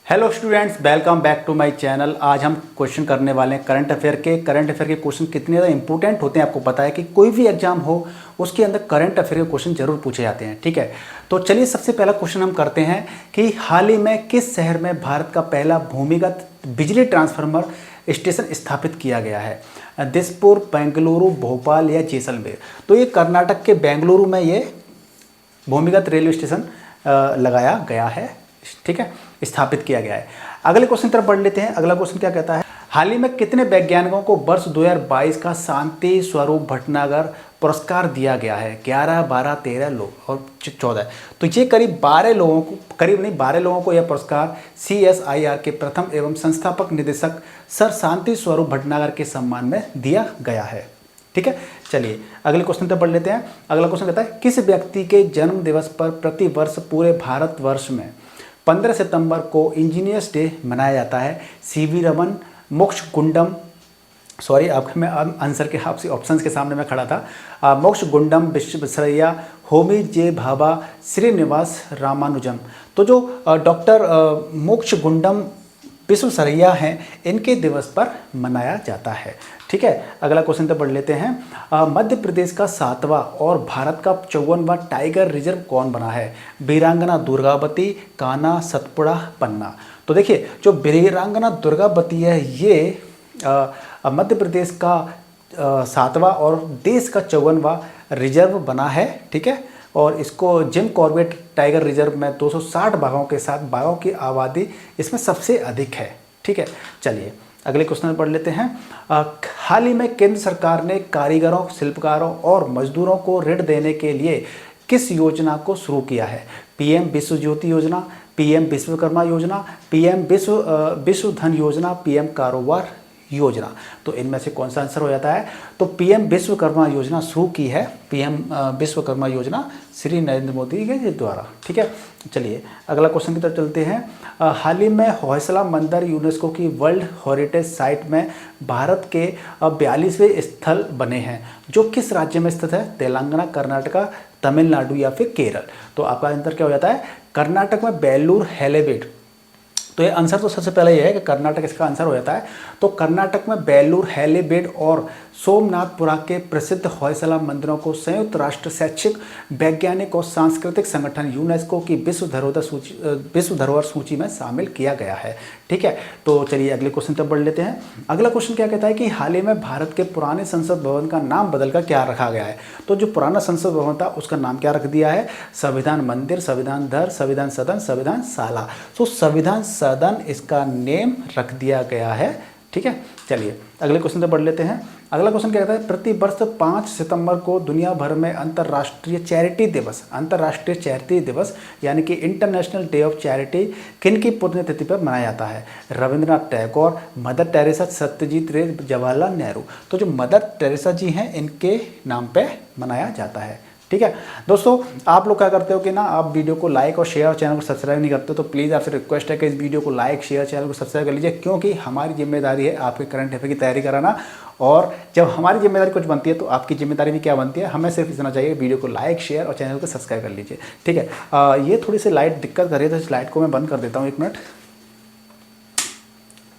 Hello students, welcome back to my channel. आज हम question करने वाले हैं करंट अफेयर के क्वेश्चन कितने ज़्यादा इंपॉर्टेंट होते हैं आपको पता है कि कोई भी एग्जाम हो उसके अंदर करंट अफेयर के क्वेश्चन जरूर पूछे जाते हैं। ठीक है, तो चलिए सबसे पहला क्वेश्चन हम करते हैं कि हाल ही में किस शहर में भारत का पहला भूमिगत बिजली ट्रांसफार्मर स्टेशन स्थापित किया गया है? दिसपुर, बेंगलुरु, भोपाल या जैसलमेर? तो ये कर्नाटक के बेंगलुरु में ये भूमिगत रेलवे स्टेशन लगाया गया है। ठीक है, स्थापित किया गया है। अगले क्वेश्चन तरफ बढ़ लेते हैं। अगला क्वेश्चन क्या कहता है? हाल ही में कितने वैज्ञानिकों को वर्ष 2022 का शांति स्वरूप भटनागर पुरस्कार दिया गया है? 11, 12, 13 लोग और 14। तो ये करीब 12 लोगों को यह पुरस्कार CSIR के प्रथम एवं संस्थापक निदेशक सर शांति स्वरूप भटनागर के सम्मान में दिया गया है। ठीक है, चलिए अगले क्वेश्चन तक बढ़ लेते हैं। अगला क्वेश्चन कहता है किस व्यक्ति के जन्म दिवस पर प्रतिवर्ष पूरे भारतवर्ष में 15 सितंबर को इंजीनियर्स डे मनाया जाता है? CV रमन, मोक्ष गुंडम, सॉरी आपके मैं आंसर के आपसे ऑप्शंस के सामने मैं खड़ा था। मोक्ष गुंडम विश्वेश्वरैया, होमी जे भाभा, श्रीनिवास रामानुजम। तो जो डॉक्टर मोक्ष गुंडम विश्वेश्वरैया हैं इनके दिवस पर मनाया जाता है। ठीक है, अगला क्वेश्चन तो पढ़ लेते हैं। मध्य प्रदेश का 7वां और भारत का 54वां टाइगर रिजर्व कौन बना है? वीरांगना दुर्गावती, कान्हा, सतपुड़ा, पन्ना। तो देखिए जो वीरांगना दुर्गावती है ये मध्य प्रदेश का 7वां और देश का 54वां रिजर्व बना है। ठीक है, और इसको जिम कॉर्बेट टाइगर रिजर्व में 260 बाघों के साथ बाघों की आबादी इसमें सबसे अधिक है। ठीक है, चलिए अगले क्वेश्चन पढ़ लेते हैं। हाल ही में केंद्र सरकार ने कारीगरों, शिल्पकारों और मजदूरों को ऋण देने के लिए किस योजना को शुरू किया है? PM विश्व ज्योति योजना, PM विश्वकर्मा योजना, PM विश्व धन योजना, PM कारोबार योजना। तो इनमें से कौन सा आंसर हो जाता है? तो PM विश्वकर्मा योजना शुरू की है, PM विश्वकर्मा योजना श्री नरेंद्र मोदी के द्वारा। ठीक है, चलिए अगला क्वेश्चन की तरफ चलते हैं। हाल ही में होयसला मंदिर यूनेस्को की वर्ल्ड हेरिटेज साइट में भारत के 42वें स्थल बने हैं जो किस राज्य में स्थित है? तेलंगाना, कर्नाटका, तमिलनाडु या फिर केरल? तो आपका आंसर क्या हो जाता है? कर्नाटक में बेलूर हैलेबेट। तो ये आंसर तो सबसे पहले ये है कि कर्नाटक इसका आंसर हो जाता है। तो कर्नाटक में बेलूर हैलीबेड और सोमनाथपुरा के प्रसिद्ध होयसला मंदिरों को संयुक्त राष्ट्र शैक्षिक, वैज्ञानिक और सांस्कृतिक संगठन यूनेस्को की विश्व धरोहर सूची में शामिल किया गया है। ठीक है, तो चलिए अगले क्वेश्चन तक बढ़ लेते हैं। अगला क्वेश्चन क्या कहता है कि हाल ही में भारत के पुराने संसद भवन का नाम बदलकर क्या रखा गया है? तो जो पुराना संसद भवन था उसका नाम क्या रख दिया है? संविधान मंदिर, संविधान दर, संविधान सदन, संविधान शाला। तो संविधान सदन इसका नेम रख दिया गया है। ठीक है, चलिए अगले क्वेश्चन पे पढ़ लेते हैं। अगला क्वेश्चन क्या कहता है? प्रति वर्ष 5 सितंबर को दुनिया भर में अंतर्राष्ट्रीय चैरिटी दिवस यानी कि इंटरनेशनल डे ऑफ चैरिटी किन की पुण्यतिथि पर मनाया जाता है? रविंद्रनाथ टैगोर, मदर टेरेसा, सत्यजीत रे, जवाहरलाल नेहरू। तो जो मदर टेरेसा जी हैं इनके नाम पे मनाया जाता है। ठीक है दोस्तों, आप लोग क्या करते हो कि ना आप वीडियो को लाइक और शेयर और चैनल को सब्सक्राइब नहीं करते, तो प्लीज़ आपसे रिक्वेस्ट है कि इस वीडियो को लाइक, शेयर, चैनल को सब्सक्राइब कर लीजिए, क्योंकि हमारी जिम्मेदारी है आपके करंट अफेयर की तैयारी कराना। और जब हमारी जिम्मेदारी कुछ बनती है तो आपकी जिम्मेदारी भी क्या बनती है? हमें सिर्फ इतना चाहिए, वीडियो को लाइक, शेयर और चैनल को सब्सक्राइब कर लीजिए। ठीक है, ये थोड़ी सी लाइट दिक्कत कर रही है तो इस लाइट को मैं बंद कर देता हूँ 1 मिनट।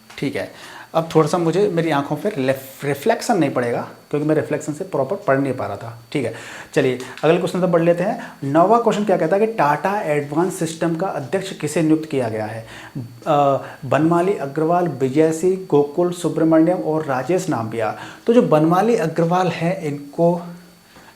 ठीक है, अब थोड़ा सा मुझे मेरी आंखों पर रिफ्लेक्शन नहीं पड़ेगा क्योंकि मैं रिफ्लेक्शन से प्रॉपर पढ़ नहीं पा रहा था। ठीक है, चलिए अगले क्वेश्चन तक बढ़ लेते हैं। 9वां क्वेश्चन क्या कहता है कि टाटा एडवांस सिस्टम का अध्यक्ष किसे नियुक्त किया गया है? बनमाली अग्रवाल, विजय सिंह, गोकुल सुब्रमण्यम और राजेश नाम्बिया। तो जो बनमाली अग्रवाल हैं इनको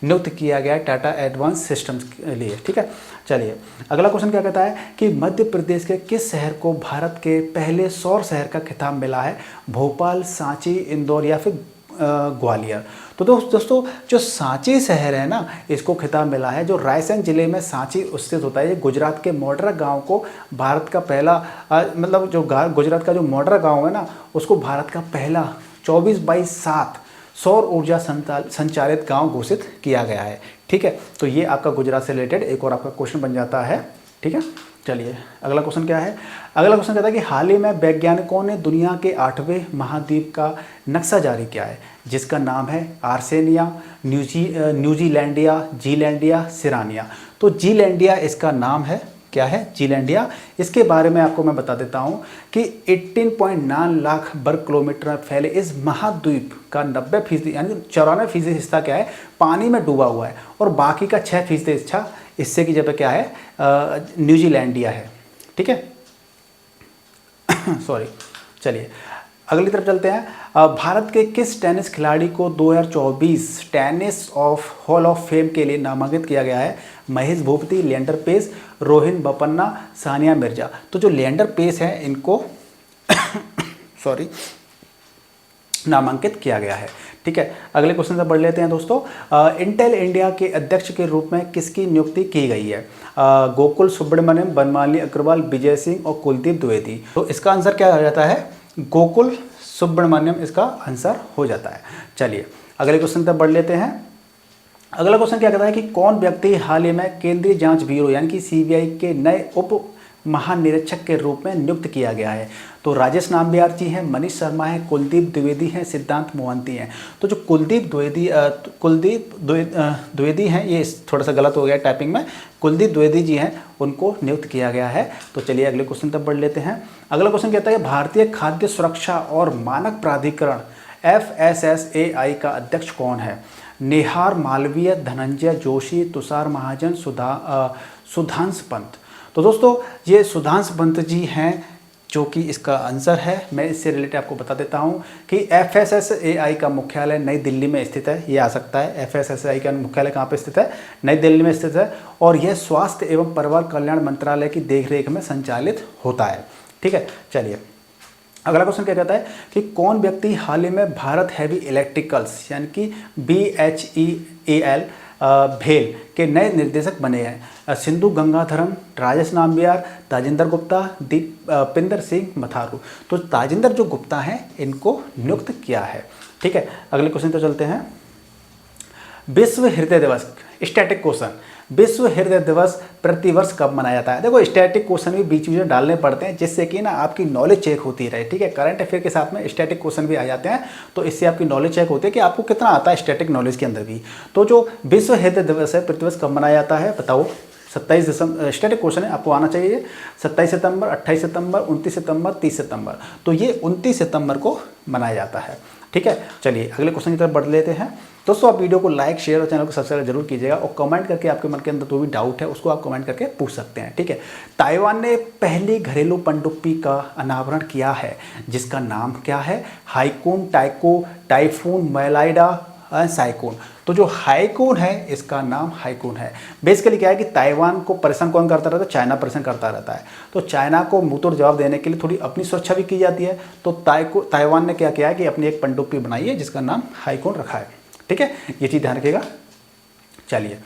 नियुक्त किया गया है टाटा एडवांस सिस्टम्स के लिए। ठीक है, चलिए अगला क्वेश्चन क्या कहता है कि मध्य प्रदेश के किस शहर को भारत के पहले सौर शहर का खिताब मिला है? भोपाल, सांची, इंदौर या फिर ग्वालियर? तो दोस्तों जो सांची शहर है ना इसको खिताब मिला है। जो रायसेन जिले में सांची स्थित होता है, ये गुजरात के मोढेरा गांव को भारत का पहला मतलब जो गुजरात का जो मोढेरा गांव है ना उसको भारत का पहला 24/7 सौर ऊर्जा संचालित गांव घोषित किया गया है। ठीक है, तो ये आपका गुजरात से रिलेटेड एक और आपका क्वेश्चन बन जाता है। ठीक है, चलिए अगला क्वेश्चन क्या है? अगला क्वेश्चन कहता है कि हाल ही में वैज्ञानिकों ने दुनिया के 8वें महाद्वीप का नक्शा जारी किया है जिसका नाम है आर्सेनिया, न्यूजीलैंडिया, जीलैंडिया, सिरानिया। तो जीलैंडिया इसका नाम है। क्या है, जीलैंडिया। इसके बारे में आपको मैं बता देता हूँ कि 18.9 लाख वर्ग किलोमीटर में फैले इस महाद्वीप का 90% यानी 94% हिस्सा क्या है, पानी में डूबा हुआ है, और बाकी का 6% हिस्सा इससे की जगह क्या है, न्यूजीलैंडिया है। ठीक है सॉरी। चलिए अगली तरफ चलते हैं। भारत के किस टेनिस खिलाड़ी को 2024 tennis of hall of fame के लिए नामांकित किया गया है? महेश भूपति, लिएंडर पेस, रोहित बोपन्ना, सानिया मिर्जा। तो जो लिएंडर पेस है इनको सॉरी नामांकित किया गया है। ठीक है, अगले क्वेश्चन से पढ़ लेते हैं दोस्तों। इंटेल इंडिया के अध्यक्ष के रूप में किसकी नियुक्ति की गई है? गोकुल सुब्रमण्यम, बनमाली अग्रवाल, विजय सिंह और कुलदीप द्विवेदी। तो इसका आंसर क्या हो जाता है? गोकुल सुब्रमण्यम इसका आंसर हो जाता है। चलिए अगले क्वेश्चन तक बढ़ लेते हैं। अगला क्वेश्चन क्या कहता है कि कौन व्यक्ति हाल ही में केंद्रीय जांच ब्यूरो यानी कि सीबीआई के नए उप महानिरीक्षक के रूप में नियुक्त किया गया है? तो राजेश नाम्बियार जी हैं, मनीष शर्मा है, कुलदीप द्विवेदी हैं, सिद्धांत मोहंती हैं। तो जो कुलदीप द्विवेदी हैं, ये थोड़ा सा गलत हो गया टाइपिंग में, कुलदीप द्विवेदी जी हैं, उनको नियुक्त किया गया है। तो चलिए अगले क्वेश्चन तक बढ़ लेते हैं। अगला क्वेश्चन कहता है भारतीय खाद्य सुरक्षा और मानक प्राधिकरण FSSAI का अध्यक्ष कौन है? नेहार मालवीय, धनंजय जोशी, तुषार महाजन, सुधांश पंत। तो दोस्तों ये सुधांश पंत जी हैं जो कि इसका आंसर है। मैं इससे रिलेटेड आपको बता देता हूं कि FSSAI का मुख्यालय नई दिल्ली में स्थित है। ये आ सकता है FSSAI का मुख्यालय कहाँ पे स्थित है? नई दिल्ली में स्थित है, और यह स्वास्थ्य एवं परिवार कल्याण मंत्रालय की देखरेख में संचालित होता है। ठीक है, चलिए अगला क्वेश्चन क्या कहता है कि कौन व्यक्ति हाल ही में भारत हैवी इलेक्ट्रिकल्स यानी कि BHEAL भेल के नए निर्देशक बने हैं? सिंधु गंगाधरम, राजेश नाम्बियार, ताजिंदर गुप्ता, दीपिंदर सिंह मथारू। तो ताजिंदर जो गुप्ता हैं इनको नियुक्त किया है। ठीक है, अगले क्वेश्चन तो चलते हैं। विश्व हृदय दिवस, स्टैटिक क्वेश्चन, विश्व हृदय दिवस प्रतिवर्ष कब मनाया जाता है? देखो स्टैटिक क्वेश्चन भी बीच में डालने पड़ते हैं जिससे कि ना आपकी नॉलेज चेक होती रहे। ठीक है, करंट अफेयर के साथ में स्टैटिक क्वेश्चन भी आ जाते हैं, तो इससे आपकी नॉलेज चेक होती है कि आपको कितना आता है स्टैटिक नॉलेज के अंदर भी। तो जो विश्व हृदय दिवस है प्रतिवर्ष कब मनाया जाता है बताओ? 27 दिसंबर, स्टैटिक क्वेश्चन है, आपको आना चाहिए। 27 सितंबर, 28 सितंबर, 29 सितंबर, 30 सितंबर। तो ये 29 सितंबर को मनाया जाता है। ठीक है, चलिए अगले क्वेश्चन की तरफ बढ़ लेते हैं। दोस्तों आप वीडियो को लाइक, शेयर और चैनल को सब्सक्राइब जरूर कीजिएगा, और कमेंट करके आपके मन के अंदर जो भी डाउट है उसको आप कमेंट करके पूछ सकते हैं। ठीक है, ताइवान ने पहली घरेलू पनडुब्बी का अनावरण किया है जिसका नाम क्या है? हाईकून, टाइको, टाइफून, मैलाइडा, साइकोन। तो जो हाईकून है इसका नाम हाईकून है। बेसिकली क्या है कि ताइवान को परेशान कौन करता रहता है? चाइना परेशान करता रहता है। तो चाइना को मुंहतोड़ जवाब देने के लिए थोड़ी अपनी सुरक्षा भी की जाती है। तो ताइवान ने क्या किया है कि अपनी एक पनडुब्बी बनाई है जिसका नाम हाईकून रखा है। ठीक है, ये चीज़ ध्यान रखिएगा। चलिए,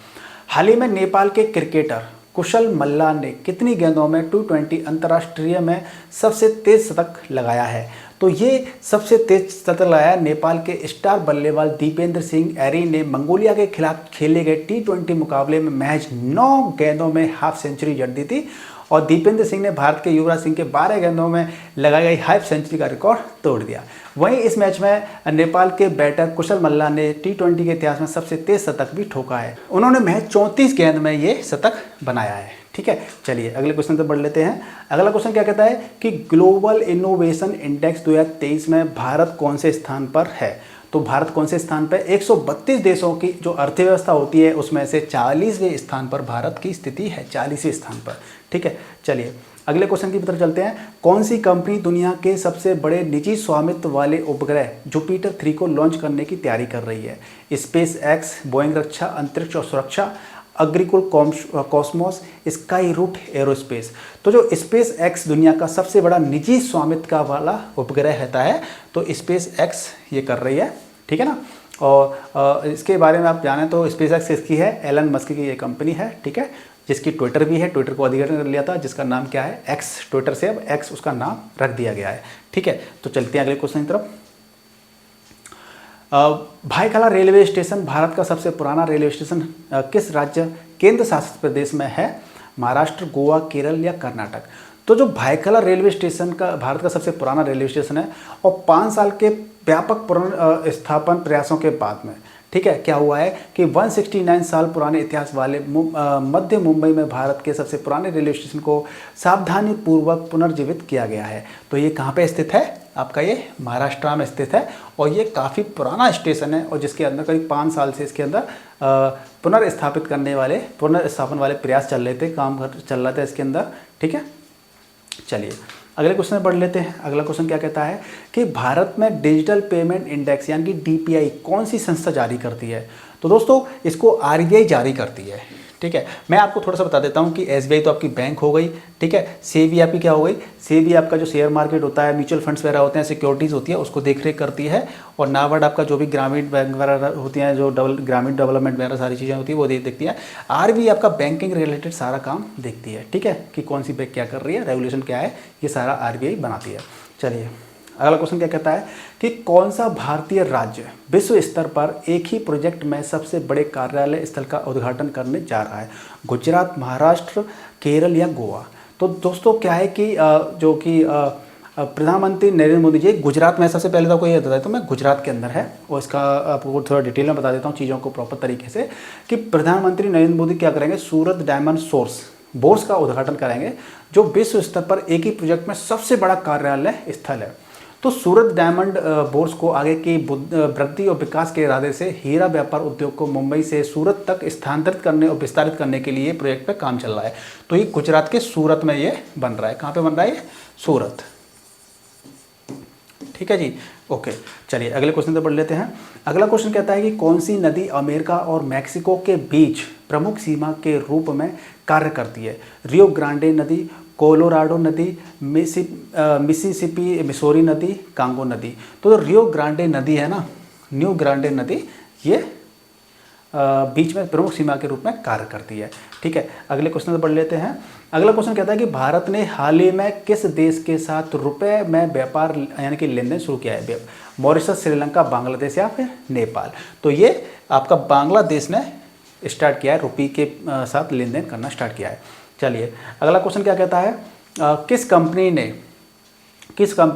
हाल ही में नेपाल के क्रिकेटर कुशल मल्ला ने कितनी गेंदों में T20 अंतर्राष्ट्रीय में सबसे तेज शतक लगाया है? तो ये सबसे तेज शतक लगाया नेपाल के स्टार बल्लेबाज दीपेंद्र सिंह एरी ने मंगोलिया के खिलाफ खेले गए T20 मुकाबले में महज 9 गेंदों में हाफ सेंचुरी जड़ दी थी, और दीपेंद्र सिंह ने भारत के युवराज सिंह के 12 गेंदों में लगाई गई हाफ सेंचुरी का रिकॉर्ड तोड़ दिया। वहीं इस मैच में नेपाल के बैटर कुशल मल्ला ने T20 के इतिहास में सबसे तेज शतक भी ठोका है। उन्होंने महज 34 गेंद में ये शतक बनाया है। ठीक है, चलिए अगले क्वेश्चन पर बढ़ लेते हैं। अगला क्वेश्चन क्या कहता है कि ग्लोबल इनोवेशन इंडेक्स 2023 में भारत कौन से स्थान पर है? तो भारत कौन से स्थान पर? 132 देशों की जो अर्थव्यवस्था होती है उसमें से 40वें स्थान पर भारत की स्थिति है, 40वें स्थान पर। ठीक है, चलिए अगले क्वेश्चन की तरफ चलते हैं। कौन सी कंपनी दुनिया के सबसे बड़े निजी स्वामित्व वाले उपग्रह जुपिटर 3 को लॉन्च करने की तैयारी कर रही है? स्पेस एक्स, बोइंग रक्षा अंतरिक्ष और सुरक्षा, अग्रिकुल कॉस्मोस, स्काई रूट एरोस्पेस। तो जो स्पेस एक्स दुनिया का सबसे बड़ा निजी स्वामित्व का वाला उपग्रह रहता है, तो स्पेस एक्स ये कर रही है। ठीक है ना, और इसके बारे में आप जानें तो स्पेस एक्स किसकी है? एलन मस्क की ये कंपनी है। ठीक है, जिसकी ट्विटर भी है, ट्विटर को अधिग्रहण कर लिया था, जिसका नाम क्या है? एक्स। ट्विटर से अब एक्स उसका नाम रख दिया गया है। ठीक है, तो चलते हैं अगले क्वेश्चन की तरफ। भाईखला रेलवे स्टेशन भारत का सबसे पुराना रेलवे स्टेशन किस राज्य केंद्र शासित प्रदेश में है? महाराष्ट्र, गोवा, केरल या कर्नाटक? तो जो भाईखला रेलवे स्टेशन का भारत का सबसे पुराना रेलवे स्टेशन है, और 5 साल के व्यापक पुनर्स्थापन प्रयासों के बाद में ठीक है, क्या हुआ है कि 169 साल पुराने इतिहास वाले मध्य मुंबई में भारत के सबसे पुराने रेलवे स्टेशन को सावधानी पूर्वक पुनर्जीवित किया गया है। तो ये कहाँ पे स्थित है? आपका ये महाराष्ट्र में स्थित है और ये काफ़ी पुराना स्टेशन है और जिसके अंदर करीब 5 साल से इसके अंदर पुनर्स्थापन वाले प्रयास चल रहे थे, चल रहा था इसके अंदर। ठीक है, चलिए अगले क्वेश्चन पढ़ लेते हैं। अगला क्वेश्चन क्या कहता है कि भारत में डिजिटल पेमेंट इंडेक्स यानी कि डीपीआई कौन सी संस्था जारी करती है? तो दोस्तों इसको आरबीआई जारी करती है। ठीक है, मैं आपको थोड़ा सा बता देता हूँ कि एसबीआई तो आपकी बैंक हो गई। ठीक है, सेबी आपकी क्या हो गई? सेबी आपका जो शेयर मार्केट होता है, म्यूचुअल फंड्स वगैरह होते हैं, सिक्योरिटीज़ होती है, उसको देख रेख करती है। और नाबार्ड आपका जो भी ग्रामीण बैंक वगैरह होती हैं, जो ग्रामीण डेवलपमेंट वगैरह सारी चीज़ें होती है वो देखती है। आरबीआई आपका बैंकिंग रिलेटेड सारा काम देखती है। ठीक है, कि कौन सी बैंक क्या कर रही है, रेगुलेशन क्या है, ये सारा आरबीआई बनाती है। चलिए अगला क्वेश्चन क्या कहता है कि कौन सा भारतीय राज्य विश्व स्तर पर एक ही प्रोजेक्ट में सबसे बड़े कार्यालय स्थल का उद्घाटन करने जा रहा है? गुजरात, महाराष्ट्र, केरल या गोवा? तो दोस्तों क्या है कि जो कि प्रधानमंत्री नरेंद्र मोदी जी गुजरात में, सबसे पहले तो आपको ये बता देता हूँ मैं, गुजरात के अंदर है और इसका आपको थोड़ा डिटेल में बता देता हूँ चीज़ों को प्रॉपर तरीके से कि प्रधानमंत्री नरेंद्र मोदी क्या करेंगे, सूरत डायमंड बोर्स का उद्घाटन करेंगे जो विश्व स्तर पर एक ही प्रोजेक्ट में सबसे बड़ा कार्यालय स्थल है। तो सूरत डायमंड बोर्स को आगे की वृद्धि और विकास के इरादे से हीरा व्यापार उद्योग को मुंबई से सूरत तक स्थानांतरित करने और विस्तारित करने के लिए प्रोजेक्ट पे काम चल रहा है। तो ये गुजरात के सूरत में ये बन रहा है। कहाँ पे बन रहा है ये? सूरत। ठीक है जी, ओके। चलिए अगले क्वेश्चन पे पढ़ लेते हैं। अगला क्वेश्चन कहता है कि कौन सी नदी अमेरिका और मैक्सिको के बीच प्रमुख सीमा के रूप में कार्य करती है? रियो ग्रांडे नदी, कोलोराडो नदी, मिसिसिपी मिसोरी नदी, कांगो नदी? तो रियो ग्रांडे नदी है ना, न्यू ग्रांडे नदी, ये बीच में प्रमुख सीमा के रूप में कार्य करती है। ठीक है, अगले क्वेश्चन से पढ़ लेते हैं। अगला क्वेश्चन कहता है कि भारत ने हाल ही में किस देश के साथ रुपए में व्यापार यानी कि लेन देन शुरू किया है? मॉरिशस, श्रीलंका, बांग्लादेश या फिर नेपाल? तो ये आपका बांग्लादेश ने स्टार्ट किया है, रुपये के साथ लेन देन करना स्टार्ट किया है। चलिए अगला क्वेश्चन क्या कहता है, किस कंपनी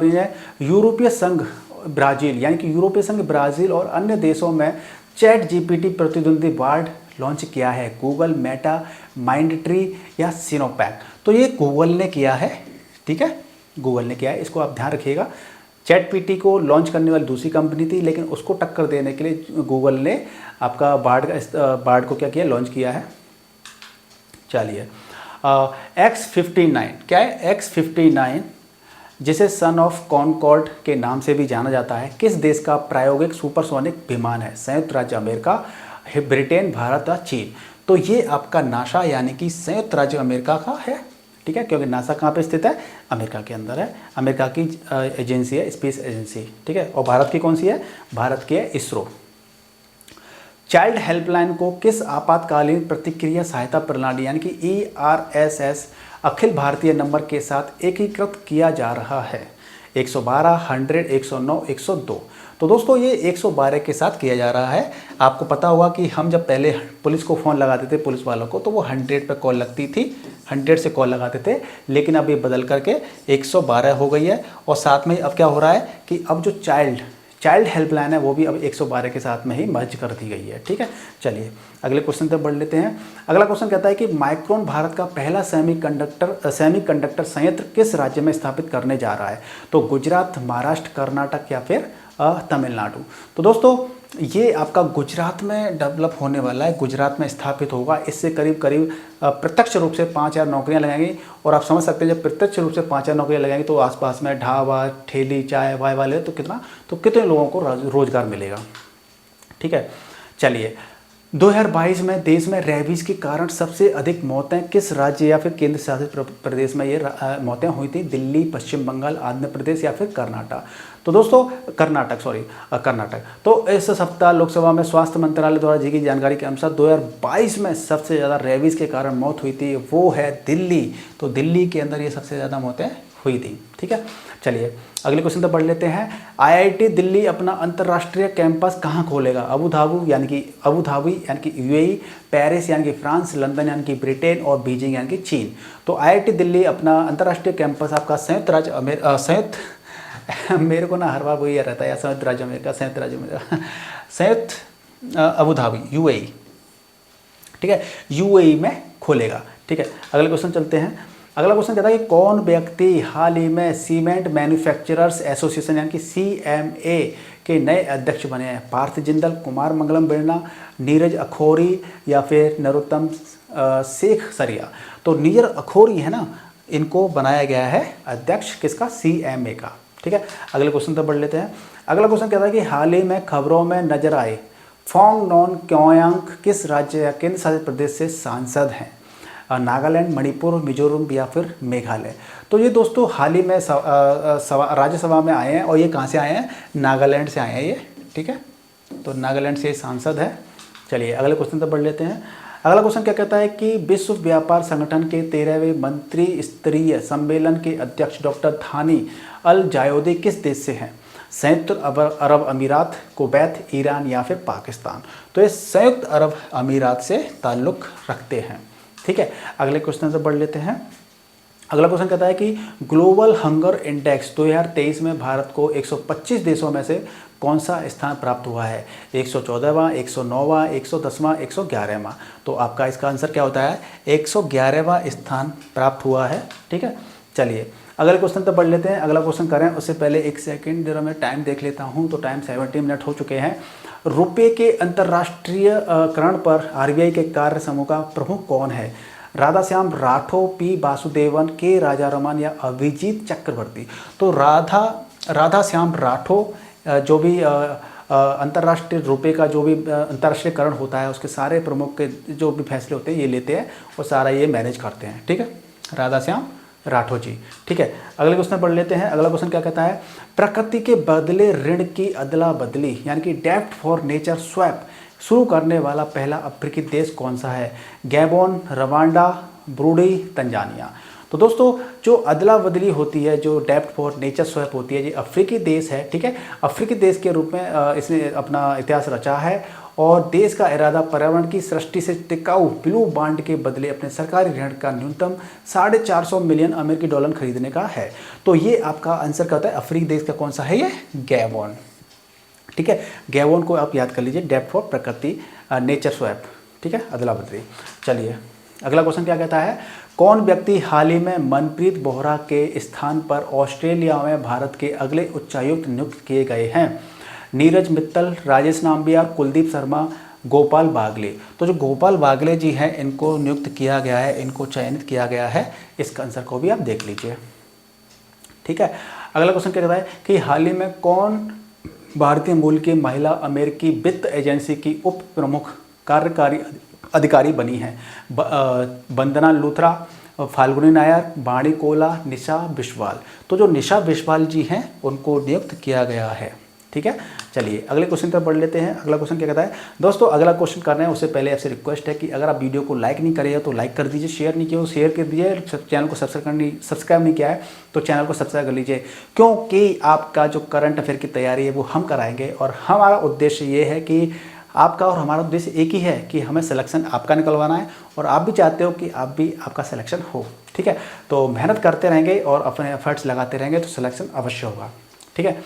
ने यूरोपीय संघ ब्राज़ील यानी कि यूरोपीय संघ ब्राज़ील और अन्य देशों में चैट जीपीटी प्रतिद्वंदी बार्ड लॉन्च किया है? गूगल, मेटा, माइंडट्री या सिनोपैक? तो ये गूगल ने किया है। ठीक है, गूगल ने किया है, इसको आप ध्यान रखिएगा। चैट पीटी को लॉन्च करने वाली दूसरी कंपनी थी, लेकिन उसको टक्कर देने के लिए गूगल ने आपका बार्ड को क्या किया, लॉन्च किया है। चलिए X-59 क्या है? X-59 जिसे सन ऑफ कॉनकॉर्ड के नाम से भी जाना जाता है, किस देश का प्रायोगिक सुपरसोनिक विमान है? संयुक्त राज्य अमेरिका, ब्रिटेन, भारत या चीन? तो ये आपका नासा यानी कि संयुक्त राज्य अमेरिका का है। ठीक है, क्योंकि नासा कहाँ पे स्थित है? अमेरिका के अंदर है। अमेरिका की एजेंसी है, स्पेस एजेंसी। ठीक है, और भारत की कौन सी है? भारत की है इसरो। चाइल्ड हेल्पलाइन को किस आपातकालीन प्रतिक्रिया सहायता प्रणाली यानी कि ERSS अखिल भारतीय नंबर के साथ एकीकृत किया जा रहा है? 112, 100, 109, 102? तो दोस्तों ये 112 के साथ किया जा रहा है। आपको पता होगा कि हम जब पहले पुलिस को फ़ोन लगाते थे, पुलिस वालों को, तो वो 100 पे कॉल लगती थी, 100 से कॉल लगाते थे, लेकिन अब ये बदल करके 112 हो गई है। और साथ में अब क्या हो रहा है कि अब जो चाइल्ड हेल्पलाइन है वो भी अब 112 के साथ में ही मर्ज कर दी गई है। ठीक है, चलिए अगले क्वेश्चन तक बढ़ लेते हैं। अगला क्वेश्चन कहता है कि माइक्रोन भारत का पहला सेमीकंडक्टर संयंत्र किस राज्य में स्थापित करने जा रहा है? तो गुजरात, महाराष्ट्र, कर्नाटक या फिर तमिलनाडु? तो दोस्तों ये आपका गुजरात में डेवलप होने वाला है, गुजरात में स्थापित होगा। इससे करीब प्रत्यक्ष रूप से 5000 नौकरियां लगेंगी। और आप समझ सकते हैं जब प्रत्यक्ष रूप से 5000 नौकरियां लगेंगी तो आसपास में ढाबा, ठेली, चाय वाय वाले तो कितने लोगों को रोजगार मिलेगा। ठीक है, चलिए 2022 में देश में रेबीज के कारण सबसे अधिक मौतें किस राज्य या फिर केंद्र शासित प्रदेश में ये मौतें हुई थी? दिल्ली, पश्चिम बंगाल, आंध्र प्रदेश या फिर कर्नाटक? तो दोस्तों कर्नाटक। तो इस सप्ताह लोकसभा में स्वास्थ्य मंत्रालय द्वारा दी गई जानकारी के अनुसार 2022 में सबसे ज़्यादा रेबीज के कारण मौत हुई थी वो है दिल्ली। तो दिल्ली के अंदर ये सबसे ज़्यादा मौतें हुई थी। ठीक है, चलिए अगले क्वेश्चन तक बढ़ लेते हैं। IIT दिल्ली अपना अंतर्राष्ट्रीय कैंपस कहाँ खोलेगा? अबू धाबी यानी कि UAE, पेरिस यानी कि फ्रांस, लंदन यानी कि ब्रिटेन और बीजिंग यानी कि चीन? तो IIT दिल्ली अपना अंतर्राष्ट्रीय कैंपस आपका मेरे को ना हर बार वही रहता है, संयुक्त राज्य अमेरिका, संयुक्त अबू धाबी, यूएई, ठीक है, यूएई में खोलेगा। ठीक है, अगले क्वेश्चन चलते हैं। अगला क्वेश्चन कहता है कि कौन व्यक्ति हाल ही में सीमेंट मैन्युफैक्चरर्स एसोसिएशन यानी कि सीएमए के नए अध्यक्ष बने हैं? पार्थ जिंदल, कुमार मंगलम बिरला, नीरज अखौरी या फिर नरोत्तम शेख सरिया? तो नीरज अखौरी है ना, इनको बनाया गया है अध्यक्ष किसका? सीएमए का। ठीक है, अगले क्वेश्चन तक बढ़ लेते हैं। अगला क्वेश्चन कहता है कि हाल ही में खबरों में नजर आए फोंग नॉन क्योयांग किस राज्य या केंद्र शासित प्रदेश से सांसद हैं? नागालैंड, मणिपुर, मिजोरम या फिर मेघालय? तो ये दोस्तों हाल ही में राज्यसभा में आए हैं, और ये कहाँ से आए हैं? नागालैंड से आए हैं ये। ठीक है, तो नागालैंड से सांसद है। चलिए अगले क्वेश्चन तक बढ़ लेते हैं। अगला क्वेश्चन क्या कहता है कि विश्व व्यापार संगठन के 13वें मंत्री स्तरीय सम्मेलन के अध्यक्ष डॉक्टर थानी अल जायोदी किस देश से हैं? संयुक्त अरब अमीरात, कुवैत, ईरान या फिर पाकिस्तान? तो ये संयुक्त अरब अमीरात से ताल्लुक़ रखते हैं। ठीक है, अगले क्वेश्चन से बढ़ लेते हैं। अगला क्वेश्चन कहता है कि ग्लोबल हंगर इंडेक्स 2023 में भारत को 125 देशों में से कौन सा स्थान प्राप्त हुआ है? 114वां, 109वां, 110वां, 111वां? तो आपका इसका आंसर क्या होता है? 111वां स्थान प्राप्त हुआ है। ठीक है, चलिए अगले क्वेश्चन तक बढ़ लेते हैं। अगला क्वेश्चन करें उससे पहले एक सेकंड जरा मैं टाइम देख लेता हूं। तो टाइम 70 मिनट हो चुके हैं। रुपये के अंतर्राष्ट्रीयकरण पर आरबीआई के कार्य समूह का प्रमुख कौन है? राधाश्याम राठौर, पी वासुदेवन, के राजारमन या अभिजीत चक्रवर्ती? तो राधाश्याम राठौर जो भी अंतर्राष्ट्रीय रुपये का जो भी अंतर्राष्ट्रीयकरण होता है उसके सारे प्रमुख के जो भी फैसले होते हैं ये लेते हैं और सारा ये मैनेज करते हैं। ठीक है, राधाश्याम राठौर जी। ठीक है, अगले क्वेश्चन पढ़ लेते हैं। अगला क्वेश्चन क्या कहता है? प्रकृति के बदले ऋण की अदला बदली यानी कि डेब्ट फॉर नेचर स्वैप शुरू करने वाला पहला अफ्रीकी देश कौन सा है? Gabon, Rwanda, Burundi, Tanzania? तो दोस्तों जो अदला बदली होती है, जो डेब्ट फॉर नेचर स्वैप होती है, ये अफ्रीकी देश है। ठीक है, अफ्रीकी देश के रूप में इसने अपना इतिहास रचा है और देश का इरादा पर्यावरण की सृष्टि से टिकाऊ ब्लू बॉन्ड के बदले अपने सरकारी ऋण का न्यूनतम $450 मिलियन अमेरिकी डॉलर खरीदने का है। तो ये आपका आंसर क्या होता है? अफ्रीकी देश का कौन सा है? ये गैबोन। ठीक है, गैबोन को आप याद कर लीजिए, डेब्ट फॉर प्रकृति नेचर स्वैप। ठीक है, अदला बदली। चलिए अगला क्वेश्चन क्या कहता है? कौन व्यक्ति हाल ही में मनप्रीत बोहरा के स्थान पर ऑस्ट्रेलिया में भारत के अगले उच्चायुक्त नियुक्त किए गए हैं? नीरज मित्तल, राजेश नाम्बियार, कुलदीप शर्मा, गोपाल बागले? तो जो गोपाल बागले जी हैं इनको नियुक्त किया गया है, इनको चयनित किया गया है। इसका आंसर को भी आप देख लीजिए। ठीक है, अगला क्वेश्चन क्या कहता है कि हाल ही में कौन भारतीय मूल की महिला अमेरिकी वित्त एजेंसी की उप प्रमुख कार्यकारी अधिकारी बनी है? वंदना लूथरा, फाल्गुनी नायर, बाणी कोला, निशा बिस्वाल? तो जो निशा बिस्वाल जी हैं उनको नियुक्त किया गया है। ठीक है, चलिए अगले क्वेश्चन पर बढ़ लेते हैं। अगला क्वेश्चन क्या कहता है? दोस्तों अगला क्वेश्चन कर रहे हैं उससे पहले आपसे रिक्वेस्ट है कि अगर आप वीडियो को लाइक नहीं करें तो लाइक कर दीजिए, शेयर नहीं किया तो शेयर कर दीजिए, चैनल को सब्सक्राइब नहीं किया है तो चैनल को सब्सक्राइब कर लीजिए, क्योंकि आपका जो करंट अफेयर की तैयारी है वो हम कराएंगे और हमारा उद्देश्य ये है कि आपका और हमारा उद्देश्य एक ही है कि हमें सिलेक्शन आपका निकलवाना है और आप भी चाहते हो कि आपका सिलेक्शन हो। ठीक है, तो मेहनत करते रहेंगे और अपने एफर्ट्स लगाते रहेंगे तो सिलेक्शन अवश्य होगा। ठीक है,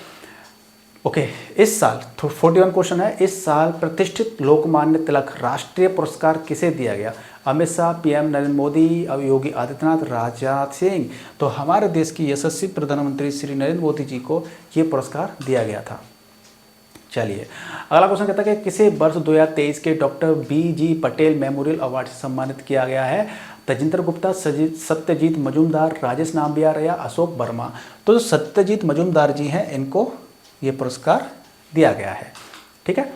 ओके, इस साल 41 क्वेश्चन है। इस साल प्रतिष्ठित लोकमान्य तिलक राष्ट्रीय पुरस्कार किसे दिया गया? अमित शाह, पीएम नरेंद्र मोदी, योगी आदित्यनाथ, राजनाथ सिंह? तो हमारे देश की यशस्वी प्रधानमंत्री श्री नरेंद्र मोदी जी को ये पुरस्कार दिया गया था। चलिए अगला क्वेश्चन कहता है कि किसे वर्ष 2023 के doctor BG Patel memorial award से सम्मानित किया गया है? तजिंदर गुप्ता, सत्यजीत मजूमदार, राजेश नाम्बियार या अशोक वर्मा? तो जो सत्यजीत मजूमदार जी हैं इनको ये पुरस्कार दिया गया है। ठीक है,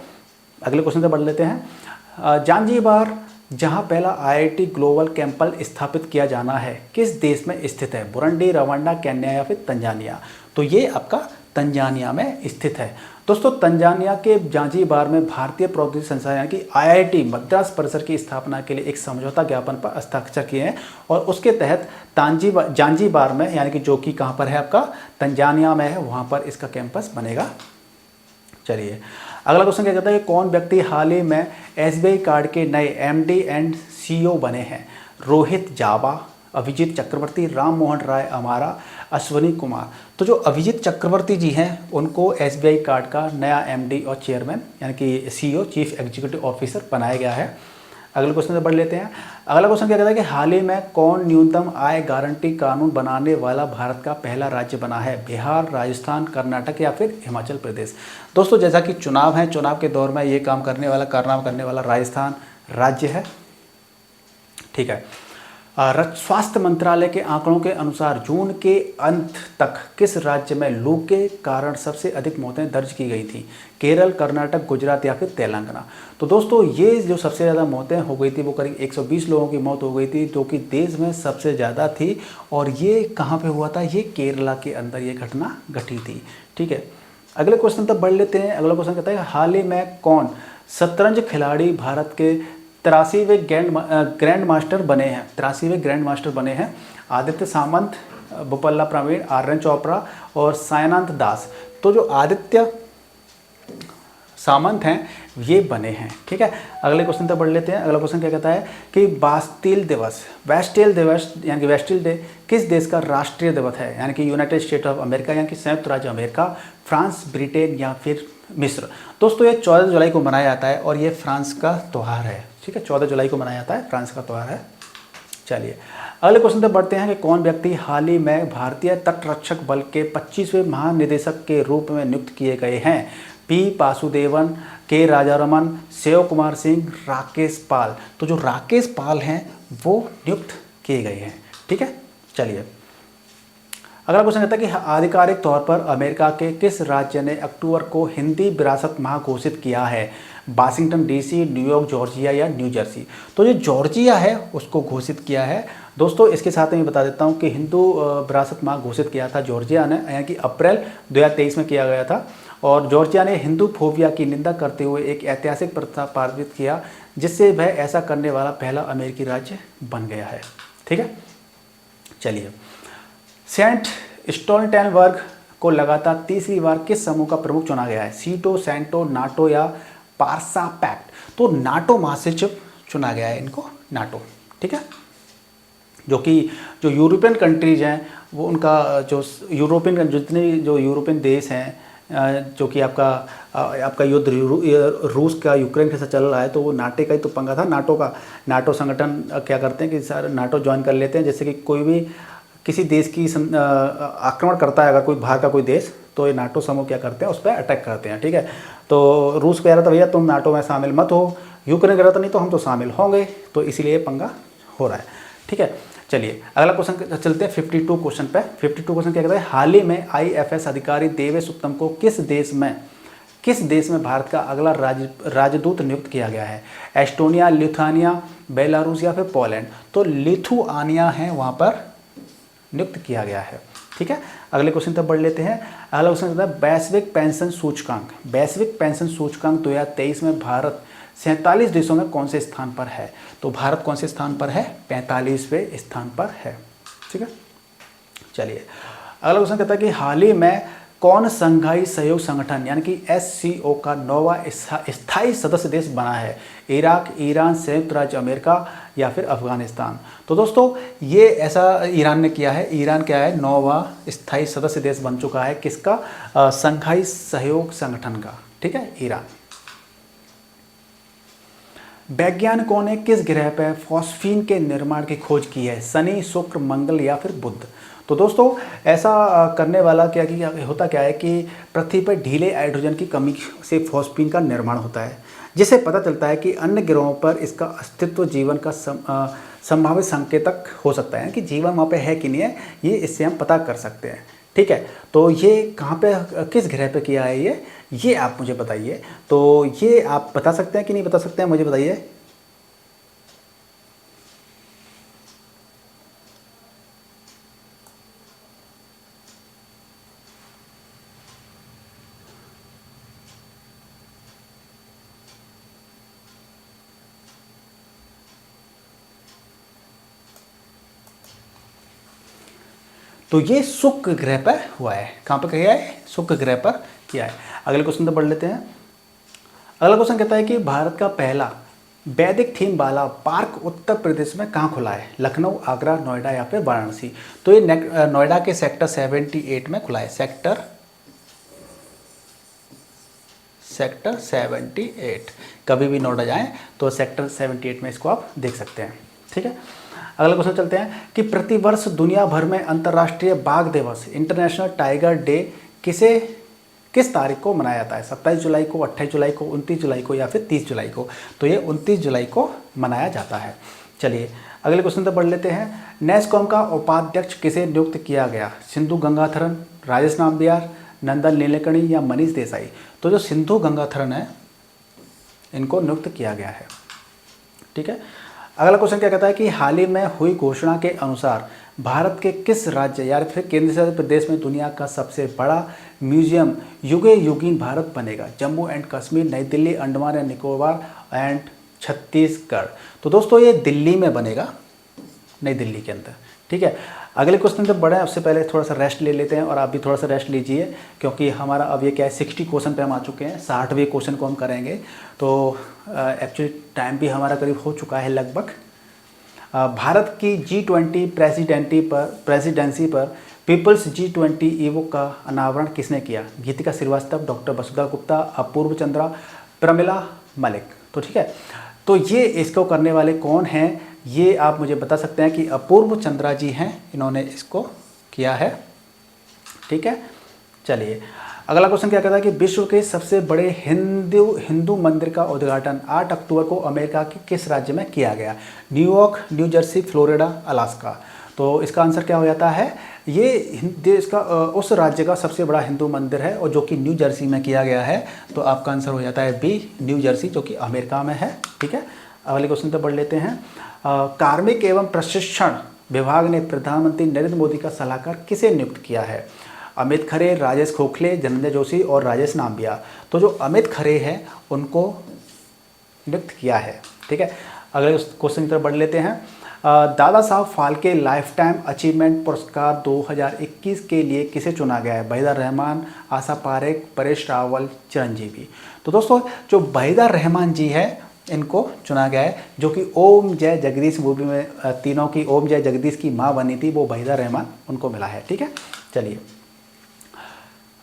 अगले क्वेश्चन से बढ़ लेते हैं। जांजीबार जहां पहला IIT ग्लोबल कैंपस स्थापित किया जाना है किस देश में स्थित है? बुरुंडी, रवांडा, केन्या या फिर तंजानिया? तो ये आपका तंजानिया में स्थित है। दोस्तों तंजानिया के जांजीबार में भारतीय प्रौद्योगिकी संस्थान यानी कि IIT मद्रास परिसर की स्थापना के लिए एक समझौता ज्ञापन पर हस्ताक्षर किए हैं और उसके तहत जांजीबार में यानी कि जो कि कहाँ पर है आपका तंजानिया में है वहाँ पर इसका कैंपस बनेगा। चलिए अगला क्वेश्चन क्या कहता है कि कौन व्यक्ति हाल ही में SBI कार्ड के नए MD एंड CEO बने हैं? रोहित जावा, अभिजीत चक्रवर्ती, राम मोहन राय अमारा, अश्वनी कुमार। तो जो अभिजीत चक्रवर्ती जी हैं उनको एसबीआई कार्ड का नया एमडी और चेयरमैन यानी कि सीईओ चीफ एग्जीक्यूटिव ऑफिसर बनाया गया है। अगले क्वेश्चन से बढ़ लेते हैं। अगला क्वेश्चन क्या कहता है कि हाल ही में कौन न्यूनतम आय गारंटी कानून बनाने वाला भारत का पहला राज्य बना है? बिहार, राजस्थान, कर्नाटक या फिर हिमाचल प्रदेश। दोस्तों जैसा कि चुनाव है, चुनाव के दौर में ये काम करने वाला राजस्थान राज्य है। ठीक है। स्वास्थ्य मंत्रालय के आंकड़ों के अनुसार जून के अंत तक किस राज्य में लू के कारण सबसे अधिक मौतें दर्ज की गई थी? केरल, कर्नाटक, गुजरात या फिर तेलंगाना। तो दोस्तों ये जो सबसे ज़्यादा मौतें हो गई थी वो करीब 120 लोगों की मौत हो गई थी, जो कि देश में सबसे ज़्यादा थी। और ये कहाँ पे हुआ था? ये केरला के अंदर ये घटना घटी थी। ठीक है। अगले क्वेश्चन तक बढ़ लेते हैं। अगला क्वेश्चन कहता है हाल ही में कौन शतरंज खिलाड़ी भारत के 83वें ग्रैंड मास्टर बने हैं? 83वें ग्रैंड मास्टर बने हैं। आदित्य सामंत, बोपल्ला प्रवीण, आर्यन चोपड़ा और सायनाथ दास। तो जो आदित्य सामंत हैं ये बने हैं। ठीक है। अगले क्वेश्चन तक बढ़ लेते हैं। अगला क्वेश्चन क्या कहता है कि वेस्टिल दिवस यानी कि वेस्टिल डे किस देश का राष्ट्रीय दिवस है? यानी कि यूनाइटेड स्टेट ऑफ अमेरिका यानी कि संयुक्त राज्य अमेरिका, फ्रांस, ब्रिटेन या फिर मिस्र। दोस्तों ये 14 जुलाई को मनाया जाता है और ये फ्रांस का त्यौहार है। ठीक है। 14 जुलाई को मनाया जाता है, फ्रांस का त्यौहार है। चलिए अगले क्वेश्चन तक बढ़ते हैं कि कौन व्यक्ति हाल ही में भारतीय तटरक्षक बल के 25वें महानिदेशक के रूप में नियुक्त किए गए हैं? पी वासुदेवन, के राजारमन, शिव कुमार सिंह, राकेश पाल। तो जो राकेश पाल हैं वो नियुक्त किए गए हैं। ठीक है। चलिए अगला क्वेश्चन कहता है कि आधिकारिक तौर पर अमेरिका के किस राज्य ने अक्टूबर को हिंदी विरासत माह घोषित किया है? वाशिंगटन डीसी, न्यूयॉर्क, जॉर्जिया या न्यू जर्सी। तो जो जॉर्जिया है उसको घोषित किया है। दोस्तों इसके साथ मैं बता देता हूँ कि हिंदू विरासत माह घोषित किया था जॉर्जिया ने, यानी कि अप्रैल 2023 में किया गया था। और जॉर्जिया ने हिंदू फोबिया की निंदा करते हुए एक ऐतिहासिक प्रस्ताव पारित किया जिससे वह ऐसा करने वाला पहला अमेरिकी राज्य बन गया है। ठीक है। चलिए सेंट स्टोल्टेनबर्ग को लगातार तीसरी बार किस समूह का प्रमुख चुना गया है? सीटो, सेंटो, नाटो या पार्सा पैक्ट। तो नाटो महासचिव चुना गया है इनको, नाटो। ठीक है। जो यूरोपियन कंट्रीज हैं वो उनका जो यूरोपियन जितने जो यूरोपियन देश हैं जो कि आपका युद्ध रूस का यूक्रेन के साथ चल रहा है, तो वो नाटो का ही तो पंगा था। नाटो संगठन क्या करते हैं कि सर नाटो ज्वाइन कर लेते हैं, जैसे कि कोई भी किसी देश की आक्रमण करता है अगर कोई बाहर का कोई देश, तो ये नाटो समूह क्या करते हैं उस पर अटैक करते हैं। ठीक है। तो रूस कह रहा था भैया तुम नाटो में शामिल मत हो, यूक्रेन कह रहा था नहीं तो हम तो शामिल होंगे, तो इसीलिए पंगा हो रहा है। ठीक है। चलिए अगला क्वेश्चन चलते हैं 52 क्वेश्चन पे। 52 क्वेश्चन क्या कहता है हाल ही में आईएफएस अधिकारी देवेश उत्तम को किस देश में भारत का अगला राजदूत नियुक्त किया गया है? एस्टोनिया, लिथुआनिया, बेलारूस या फिर पोलैंड। तो लिथुआनिया है वहाँ पर नियुक्त किया गया है। ठीक है। अगले क्वेश्चन तक बढ़ लेते हैं। अगला क्वेश्चन कहता है वैश्विक पेंशन सूचकांक 2023 में भारत 47 देशों में कौन से स्थान पर है? तो भारत कौन से स्थान पर है? 45वें स्थान पर है। ठीक है। चलिए अगला क्वेश्चन कहता है कि हाल ही में कौन संघाई सहयोग संगठन यानी कि एससीओ का 9वां स्थायी सदस्य देश बना है? इराक, ईरान, संयुक्त राज्य अमेरिका या फिर अफगानिस्तान। तो दोस्तों ये ऐसा ईरान ने किया है। ईरान क्या है? 9वां स्थायी सदस्य देश बन चुका है किसका? संघाई सहयोग संगठन का। ठीक है। ईरान। वैज्ञानिकों ने किस ग्रह पर फॉस्फीन के निर्माण की खोज की है? शनि, शुक्र, मंगल या फिर बुध। तो दोस्तों ऐसा करने वाला क्या होता है कि पृथ्वी पर ढीले हाइड्रोजन की कमी से फॉस्फीन का निर्माण होता है, जिससे पता चलता है कि अन्य ग्रहों पर इसका अस्तित्व जीवन का संभावित संकेतक हो सकता है कि जीवन वहाँ पे है कि नहीं है, ये इससे हम पता कर सकते हैं। ठीक है। तो ये कहाँ पे किस ग्रह पे किया है ये आप मुझे बताइए। तो ये आप बता सकते हैं कि नहीं बता सकते हैं, मुझे बताइए। तो ये शुक्र ग्रह पर हुआ है। कहाँ पर किया है? शुक्र ग्रह पर किया है। अगले क्वेश्चन तो पढ़ लेते हैं। अगला क्वेश्चन कहता है कि भारत का पहला वैदिक थीम वाला पार्क उत्तर प्रदेश में कहाँ खुला है? लखनऊ, आगरा, नोएडा या फिर वाराणसी? तो ये नोएडा के सेक्टर 78 में खुला है। सेक्टर 78। कभी भी नोएडा जाएं तो सेक्टर 78 में इसको आप देख सकते हैं। ठीक है, अगला क्वेश्चन चलते हैं कि प्रतिवर्ष दुनिया भर में अंतर्राष्ट्रीय बाघ दिवस, इंटरनेशनल टाइगर डे किस तारीख को मनाया जाता है? 27 जुलाई को, 28 जुलाई को, 29 जुलाई को या फिर 30 जुलाई को? तो ये 29 जुलाई को मनाया जाता है। चलिए अगले क्वेश्चन तो पढ़ लेते हैं। नेस्कॉम का उपाध्यक्ष किसे नियुक्त किया गया? सिंधु गंगाथरन, राजेश नाम्बियार, नंदन नीलेकणी या मनीष देसाई? तो जो सिंधु गंगाथरन है इनको नियुक्त किया गया है। ठीक है, अगला क्वेश्चन क्या कहता है कि हाल ही में हुई घोषणा के अनुसार भारत के किस राज्य या फिर केंद्र शासित प्रदेश में दुनिया का सबसे बड़ा म्यूजियम युगे युगीन भारत बनेगा? जम्मू एंड कश्मीर, नई दिल्ली, अंडमान एंड निकोबार एंड छत्तीसगढ़? तो दोस्तों ये दिल्ली में बनेगा, नई दिल्ली के अंदर। ठीक है, अगले क्वेश्चन जब बढ़े उससे पहले थोड़ा सा रेस्ट ले लेते हैं और आप भी थोड़ा सा रेस्ट लीजिए, क्योंकि हमारा अब ये क्या है 60 क्वेश्चन पे हम आ चुके हैं, 60वें क्वेश्चन को हम करेंगे। तो एक्चुअली टाइम भी हमारा करीब हो चुका है लगभग। भारत की G20 प्रेसिडेंसी पर पीपल्स G20 ईवो का अनावरण किसने किया? गीतिका श्रीवास्तव, डॉक्टर वसुधा गुप्ता, अपूर्व चंद्रा, प्रमिला मलिक? तो ठीक है, तो ये इसको करने वाले कौन हैं ये आप मुझे बता सकते हैं कि अपूर्व चंद्रा जी हैं, इन्होंने इसको किया है। ठीक है, चलिए अगला क्वेश्चन क्या कहता है कि विश्व के सबसे बड़े हिंदू मंदिर का उद्घाटन 8 अक्टूबर को अमेरिका के किस राज्य में किया गया? New York, new Jersey, Florida, Alaska? तो इसका आंसर क्या हो जाता है? ये देश का उस राज्य का सबसे बड़ा हिंदू मंदिर है और जो कि न्यू जर्सी में किया गया है। तो आपका आंसर हो जाता है बी, न्यू जर्सी, जो कि अमेरिका में है। ठीक है, अगले क्वेश्चन तो पढ़ लेते हैं। कार्मिक एवं प्रशिक्षण विभाग ने प्रधानमंत्री नरेंद्र मोदी का सलाहकार किसे नियुक्त किया है? अमित खरे, राजेश खोखले, धनंजय जोशी और राजेश नाम्बिया? तो जो अमित खरे हैं उनको नियुक्त किया है। ठीक है, अगले क्वेश्चन की तरफ बढ़ लेते हैं। Dada Saheb Phalke life time achievement पुरस्कार 2021 के लिए किसे चुना गया है? वहीदा रहमान, आशा पारेख, परेश रावल, चिरंजीवी? तो दोस्तों जो वहीदा रहमान जी है इनको चुना गया है, जो कि ओम जय जगदीश मूवी में तीनों की ओम जय जगदीश की माँ बनी थी, वो वहीदा रहमान उनको मिला है। ठीक है, चलिए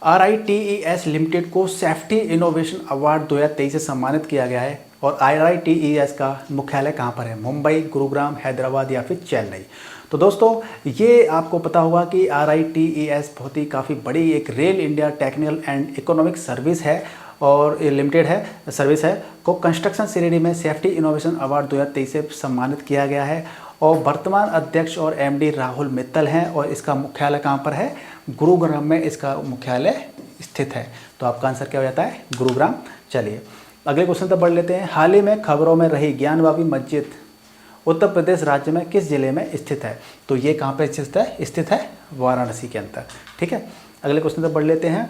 RITES लिमिटेड को सेफ्टी इनोवेशन अवार्ड 2023 से सम्मानित किया गया है और RITES का मुख्यालय कहाँ पर है? मुंबई, गुरुग्राम, हैदराबाद या फिर चेन्नई? तो दोस्तों ये आपको पता होगा कि RITES बहुत ही काफ़ी बड़ी एक rail India technical and economic service है और लिमिटेड है, सर्विस है, को कंस्ट्रक्शन श्रेणी में सेफ्टी इनोवेशन अवार्ड 2023 से सम्मानित किया गया है और वर्तमान अध्यक्ष और MD राहुल मित्तल हैं और इसका मुख्यालय कहाँ पर है? गुरुग्राम में इसका मुख्यालय स्थित है। तो आपका आंसर क्या हो जाता है? गुरुग्राम। चलिए अगले क्वेश्चन तक बढ़ लेते हैं। हाल ही में खबरों में रही ज्ञानवापी मस्जिद उत्तर प्रदेश राज्य में किस जिले में स्थित है? तो ये कहाँ पर स्थित है? वाराणसी के अंदर। ठीक है, अगले क्वेश्चन तक बढ़ लेते हैं।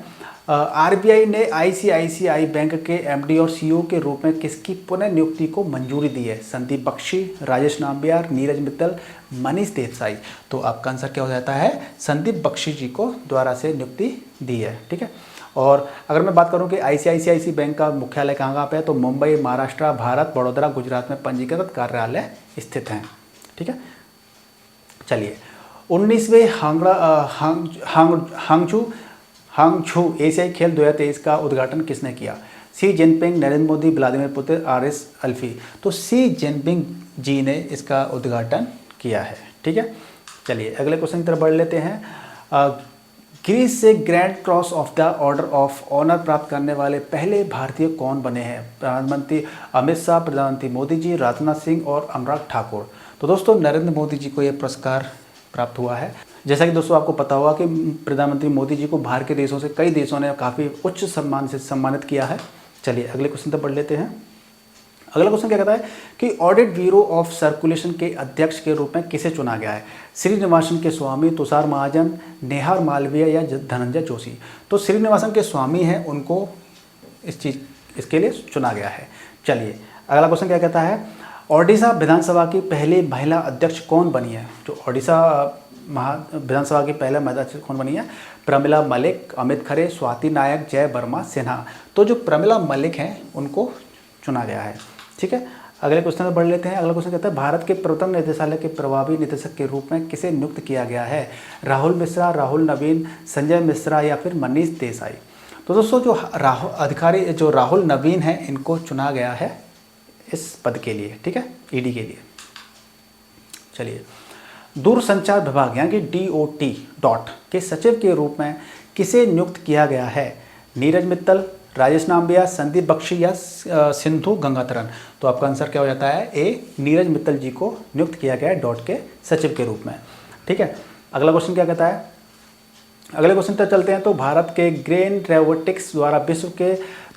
RBI ने ICICI बैंक के MD और CEO के रूप में किसकी पुनः नियुक्ति को मंजूरी दी है? संदीप बख्शी, राजेश नाम्बियार, नीरज मित्तल, मनीष देसाई? तो आपका आंसर क्या हो जाता है? संदीप बख्शी जी को द्वारा से नियुक्ति दी है। ठीक है, और अगर मैं बात करूं कि ICICI बैंक का मुख्यालय कहाँ पे है तो मुंबई, महाराष्ट्र, भारत, बड़ौदा, गुजरात में पंजीकृत कार्यालय स्थित हैं। ठीक है, चलिए 19वें हांगझू एशियाई खेल 2023 का उद्घाटन किसने किया? सी Jinping, Narendra Modi, Vladimir Putin, RS अल्फी? तो सी जिनपिंग जी ने इसका उद्घाटन किया है। ठीक है, चलिए अगले क्वेश्चन की तरफ बढ़ लेते हैं। ग्रीस से grand cross of the order of honour प्राप्त करने वाले पहले भारतीय कौन बने हैं? प्रधानमंत्री अमित शाह, प्रधानमंत्री मोदी जी, राजनाथ सिंह और अनुराग ठाकुर? तो दोस्तों नरेंद्र मोदी जी को यह पुरस्कार प्राप्त हुआ है। जैसा कि दोस्तों आपको पता होगा कि प्रधानमंत्री मोदी जी को बाहर के देशों से कई देशों ने काफ़ी उच्च सम्मान से सम्मानित किया है। चलिए अगले क्वेश्चन तक बढ़ लेते हैं। अगला क्वेश्चन क्या कहता है कि ऑडिट ब्यूरो ऑफ सर्कुलेशन के अध्यक्ष के रूप में किसे चुना गया है? श्रीनिवासन के स्वामी, तुषार महाजन, नेहार मालवीय या धनंजय जोशी? तो श्रीनिवासन के स्वामी हैं, उनको इसके लिए चुना गया है। चलिए अगला क्वेश्चन क्या कहता है? ओडिशा विधानसभा की पहली महिला अध्यक्ष कौन बनी है? जो ओडिशा विधानसभा की पहला महिला अध्यक्ष कौन बनी है? प्रमिला मलिक, अमित खरे, स्वाति नायक, जय वर्मा सिन्हा? तो जो प्रमिला मलिक हैं उनको चुना गया है। ठीक है, अगले क्वेश्चन में बढ़ लेते हैं। अगला क्वेश्चन कहता है भारत के प्रवर्तन निदेशालय के प्रभावी निदेशक के रूप में किसे नियुक्त किया गया है? राहुल मिश्रा, राहुल नवीन, संजय मिश्रा या फिर मनीष देसाई। तो दोस्तों जो राहुल नवीन है इनको चुना गया है इस पद के लिए, ठीक है, ईडी के लिए। चलिए, दूरसंचार विभाग यानी कि DOT डॉट के सचिव के रूप में किसे नियुक्त किया गया है? नीरज मित्तल, राजेश नाम्बिया, संदीप बख्शी या सिंधु गंगाधरन। तो आपका आंसर क्या हो जाता है? ए, नीरज मित्तल जी को नियुक्त किया गया है डॉट के सचिव के रूप में, ठीक है। अगला क्वेश्चन क्या कहता है? अगले क्वेश्चन तक चलते हैं। तो भारत के ग्रेन रोबोटिक्स द्वारा विश्व के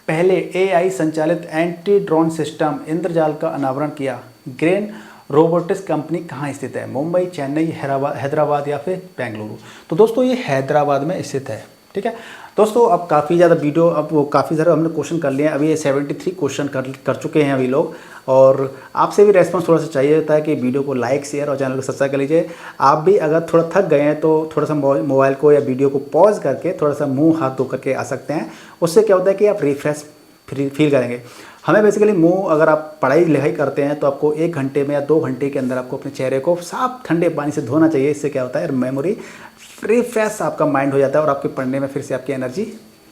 पहले AI संचालित एंटी ड्रोन सिस्टम इंद्रजाल का अनावरण किया। ग्रेन रोबोटिक्स कंपनी कहाँ स्थित है? मुंबई, चेन्नई, हैदराबाद या फिर बेंगलुरु। तो दोस्तों ये हैदराबाद में स्थित है, ठीक है। दोस्तों अब काफ़ी ज़्यादा वीडियो, अब वो काफ़ी सारे हमने क्वेश्चन कर लिए हैं। अभी ये 73 क्वेश्चन कर चुके हैं अभी लोग, और आपसे भी रेस्पॉन्स थोड़ा सा चाहिए होता है कि वीडियो को लाइक, शेयर और चैनल को सब्सक्राइब कर लीजिए। आप भी अगर थोड़ा थक गए हैं तो थोड़ा सा मोबाइल को या वीडियो को पॉज करके थोड़ा सा मुँह हाथ धो करके आ सकते हैं। उससे क्या होता है कि आप रिफ्रेश फील करेंगे। हमें बेसिकली मुंह, अगर आप पढ़ाई लिखाई करते हैं तो आपको 1 घंटे में या 2 घंटे के अंदर आपको अपने चेहरे को साफ ठंडे पानी से धोना चाहिए। इससे क्या होता है, मेमोरी रिफ्रेश आपका माइंड हो जाता है और आपके पढ़ने में फिर से आपकी एनर्जी,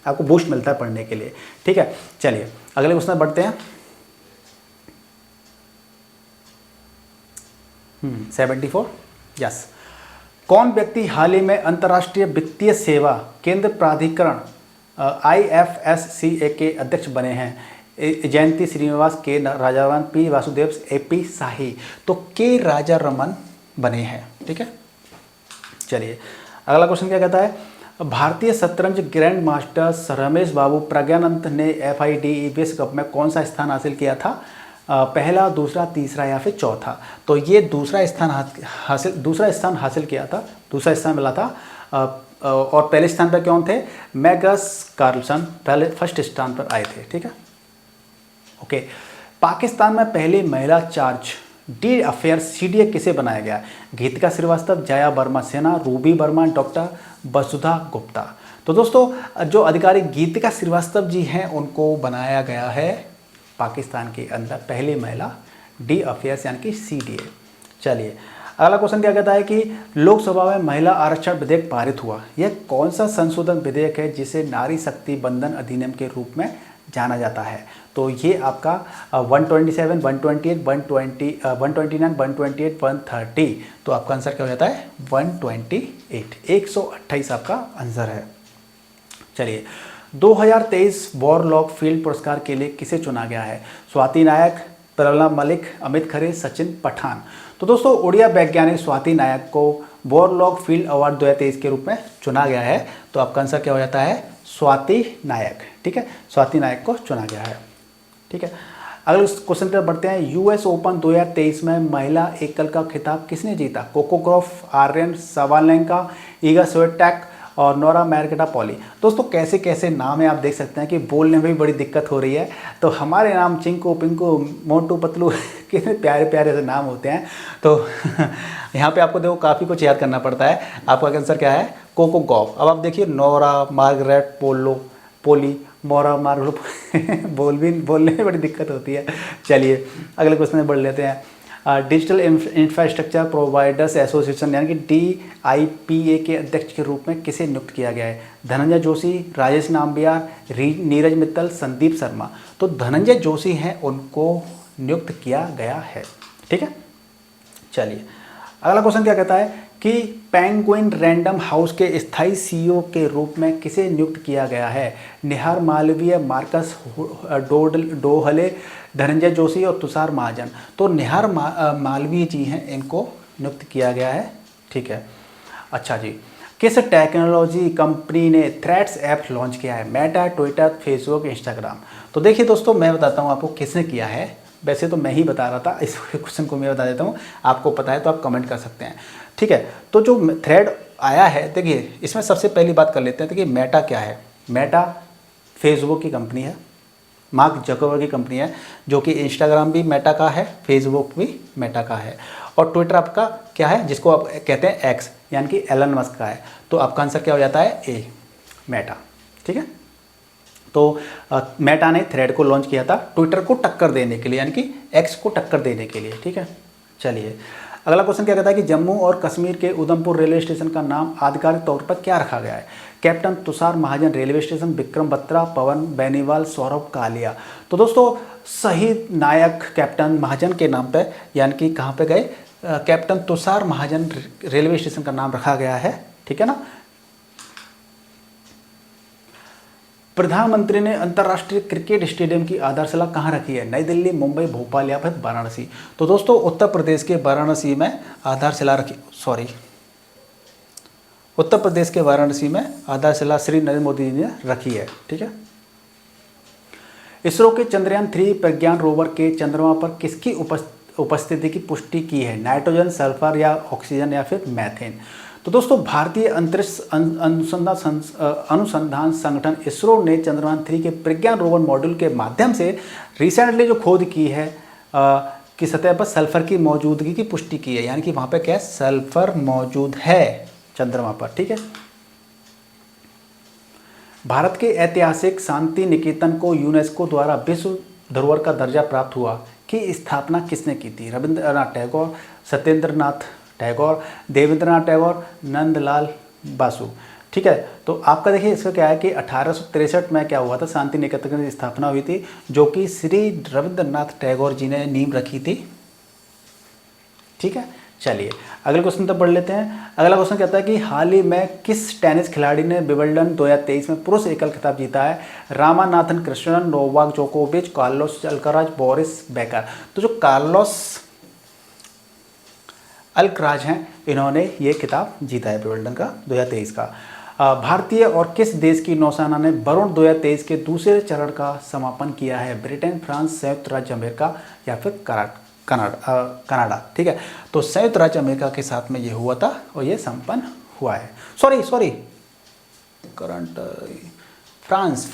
आपको बूस्ट मिलता है पढ़ने के लिए, ठीक है। चलिए अगले क्वेश्चन में बढ़ते हैं। 74 यस। कौन व्यक्ति हाल ही में अंतर्राष्ट्रीय वित्तीय सेवा केंद्र प्राधिकरण IFSCA के अध्यक्ष बने हैं? जयंती श्रीनिवास, के राजारामन, P वासुदेव, AP शाही। तो के राजारमन बने हैं, ठीक है। चलिए अगला क्वेश्चन क्या कहता है? भारतीय शतरंज ग्रैंड मास्टर्स रमेश बाबू प्रज्ञानंद ने FIDE विश्व कप में कौन सा स्थान हासिल किया था? पहला, दूसरा, तीसरा या फिर चौथा? तो ये दूसरा स्थान हासिल किया था, दूसरा स्थान मिला था। और पहले स्थान पर कौन थे? मैगस कार्लसन पहले फर्स्ट स्थान पर आए थे, ठीक है, ओके। पाकिस्तान में पहली महिला चार्ज d'affaires CDA किसे बनाया गया? गीतिका श्रीवास्तव, जया वर्मा सिन्हा, रूबी वर्मा, डॉक्टर वसुधा गुप्ता। तो दोस्तों जो अधिकारी गीतिका श्रीवास्तव जी हैं उनको बनाया गया है पाकिस्तान के अंदर पहली महिला d'affaires यानी कि CDA। चलिए अगला क्वेश्चन क्या कहता है कि लोकसभा में महिला आरक्षण विधेयक पारित हुआ। यह कौन सा संशोधन विधेयक है जिसे नारी शक्ति बंधन अधिनियम के रूप में जाना जाता है? तो ये आपका 127, 128, 129, 128, 130। तो आपका आंसर क्या हो जाता है? 128, 128 आपका आंसर है। चलिए 2023 वॉरलॉग फील्ड पुरस्कार के लिए किसे चुना गया है? स्वाति नायक, प्रबला मलिक, अमित खरे, सचिन पठान। तो दोस्तों उड़िया वैज्ञानिक स्वाति नायक को वॉरलॉग फील्ड अवार्ड 2023 के रूप में चुना गया है। तो आपका आंसर क्या हो जाता है? स्वाति नायक, ठीक है, स्वाति नायक को चुना गया है, ठीक है। अगले क्वेश्चन पर बढ़ते हैं। US ओपन 2023 में महिला एकल का खिताब किसने जीता? Coco Gauff, Aryna Sabalenka, Iga Swiatek और नोरा मैरकेटा पॉली। दोस्तों कैसे कैसे नाम है, आप देख सकते हैं कि बोलने में भी बड़ी दिक्कत हो रही है। तो हमारे नाम चिंकू, पिंकू, मोटू, पतलू कितने प्यारे प्यारे से नाम होते हैं। तो यहाँ पे आपको देखो काफ़ी कुछ याद करना पड़ता है। आपका आंसर क्या है? Coco Gauff. अब आप देखिए नोरा, मार्गरेट, पोली, मोरा, मार्गलो बोलने में बड़ी दिक्कत होती है। चलिए अगले क्वेश्चन में बढ़ लेते हैं। डिजिटल इंफ्रास्ट्रक्चर प्रोवाइडर्स एसोसिएशन यानी कि DIPA के अध्यक्ष के रूप में किसे नियुक्त किया गया है? धनंजय जोशी, राजेश नाम्बियार, नीरज मित्तल, संदीप शर्मा। तो धनंजय जोशी हैं, उनको नियुक्त किया गया है, ठीक है। चलिए अगला क्वेश्चन क्या कहता है कि पेंगुइन रैंडम हाउस के स्थायी CEO के रूप में किसे नियुक्त किया गया है? निहार मालवीय, मार्कस डोहले, धनंजय जोशी और तुषार महाजन। तो निहार मालवीय जी हैं, इनको नियुक्त किया गया है, ठीक है। अच्छा जी, किस टेक्नोलॉजी कंपनी ने थ्रेड्स ऐप लॉन्च किया है? Meta, Twitter, Facebook, Instagram. तो देखिए दोस्तों मैं बताता हूँ आपको किसने किया है। वैसे तो मैं ही बता रहा था, इस क्वेश्चन को मैं बता देता हूँ, आपको पता है तो आप कमेंट कर सकते हैं, ठीक है। तो जो थ्रेड आया है, देखिए इसमें सबसे पहली बात कर लेते हैं। देखिए मेटा क्या है? मेटा फेसबुक की कंपनी है, मार्क जकरबर्ग की कंपनी है, जो कि इंस्टाग्राम भी मेटा का है, फेसबुक भी मेटा का है, और ट्विटर आपका क्या है जिसको आप कहते हैं एक्स यानी कि एलन मस्क का है। तो आपका आंसर क्या हो जाता है? ए, मेटा, ठीक है। तो मेटा ने थ्रेड को लॉन्च किया था ट्विटर को टक्कर देने के लिए, यानी कि एक्स को टक्कर देने के लिए। ठीक है, चलिए अगला क्वेश्चन क्या कहता है कि जम्मू और कश्मीर के उधमपुर रेलवे स्टेशन का नाम आधिकारिक तौर पर क्या रखा गया है? कैप्टन तुषार महाजन रेलवे स्टेशन, विक्रम बत्रा, पवन बेनीवाल, सौरभ कालिया। तो दोस्तों शहीद नायक कैप्टन महाजन के नाम पे, यानी कि कहाँ पे गए, कैप्टन तुषार महाजन रेलवे स्टेशन का नाम रखा गया है। ठीक है ना। प्रधानमंत्री ने अंतर्राष्ट्रीय क्रिकेट स्टेडियम की आधारशिला कहाँ रखी है? नई दिल्ली, मुंबई, भोपाल या फिर वाराणसी? तो दोस्तों उत्तर प्रदेश के वाराणसी में आधारशिला रखी, उत्तर प्रदेश के वाराणसी में आधारशिला श्री नरेंद्र मोदी जी ने रखी है। ठीक है। इसरो के चंद्रयान 3 प्रज्ञान रोवर के चंद्रमा पर किसकी उपस्थिति की पुष्टि की है? नाइट्रोजन, सल्फर या ऑक्सीजन या फिर मैथेन? तो दोस्तों भारतीय अंतरिक्ष अनुसंधान संगठन इसरो ने चंद्रयान 3 के प्रज्ञान रोवर मॉड्यूल के माध्यम से रिसेंटली जो खोज की है कि सतह पर सल्फर की मौजूदगी की पुष्टि की है, यानी कि वहाँ पे क्या है, सल्फर मौजूद है चंद्रमा पर। ठीक है। भारत के ऐतिहासिक शांति निकेतन को यूनेस्को द्वारा विश्व धरोहर का दर्जा प्राप्त हुआ की स्थापना किसने की थी? रविंद्रनाथ टैगोर, सत्येंद्रनाथ टैगोर, देवेंद्रनाथ टैगोर, नंदलाल बासु। ठीक है। तो आपका देखिए इसका क्या है कि 1863 में क्या हुआ था, शांति निकेतन की स्थापना हुई थी, जो कि श्री रविंद्रनाथ टैगोर जी ने नींव रखी थी। ठीक है। चलिए अगले क्वेश्चन तक पढ़ लेते हैं। अगला क्वेश्चन कहता है कि हाल ही में किस टेनिस खिलाड़ी ने विंबलडन 2023 में पुरुष एकल खिताब जीता है? रामानाथन कृष्णन, नोवाक जोकोविच, कार्लोस अल्काराज, बोरिस बेकर। तो जो कार्लोस अल्काराज हैं, इन्होंने ये खिताब जीता है विंबलडन का 2023 का। भारतीय और किस देश की नौसेना ने वरुण 2023 के दूसरे चरण का समापन किया है? ब्रिटेन, फ्रांस, संयुक्त राज्य अमेरिका या फिर कनाडा। ठीक है। तो संयुक्त राज्य अमेरिका के साथ में ये हुआ था और ये संपन्न हुआ है। सॉरी करंट फ्रांस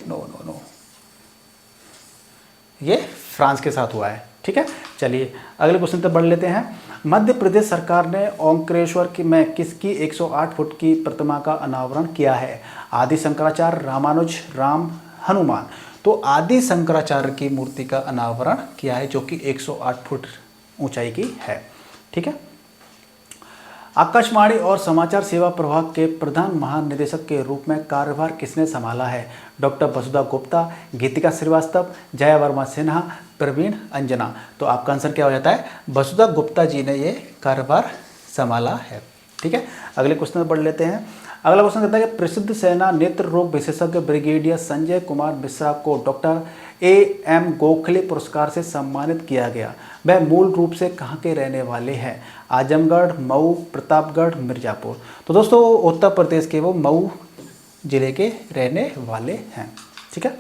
नो ये फ्रांस के साथ हुआ है। ठीक है। चलिए अगले क्वेश्चन तक बढ़ लेते हैं। मध्य प्रदेश सरकार ने ओंकारेश्वर में किसकी 108 फुट की प्रतिमा का अनावरण किया है? आदि शंकराचार्य, रामानुज, राम, हनुमान। तो आदि शंकराचार्य की मूर्ति का अनावरण किया है, जो कि 108 फुट ऊंचाई की है। ठीक है। आकाशवाणी और समाचार सेवा प्रभाग के प्रधान महानिदेशक के रूप में कार्यभार किसने संभाला है? डॉक्टर वसुधा गुप्ता, गीतिका श्रीवास्तव, जया वर्मा सिन्हा, प्रवीण अंजना। तो आपका आंसर क्या हो जाता है? वसुधा गुप्ता जी ने ये कार्यभार संभाला है। ठीक है। अगले क्वेश्चन में बढ़ लेते हैं। अगला क्वेश्चन कहता है कि प्रसिद्ध सेना नेत्र रोग विशेषज्ञ ब्रिगेडियर संजय कुमार मिश्रा को डॉक्टर AM गोखले पुरस्कार से सम्मानित किया गया। वह मूल रूप से कहाँ के रहने वाले हैं? आजमगढ़, मऊ, प्रतापगढ़, मिर्जापुर। तो दोस्तों उत्तर प्रदेश के वो मऊ जिले के रहने वाले हैं। ठीक है।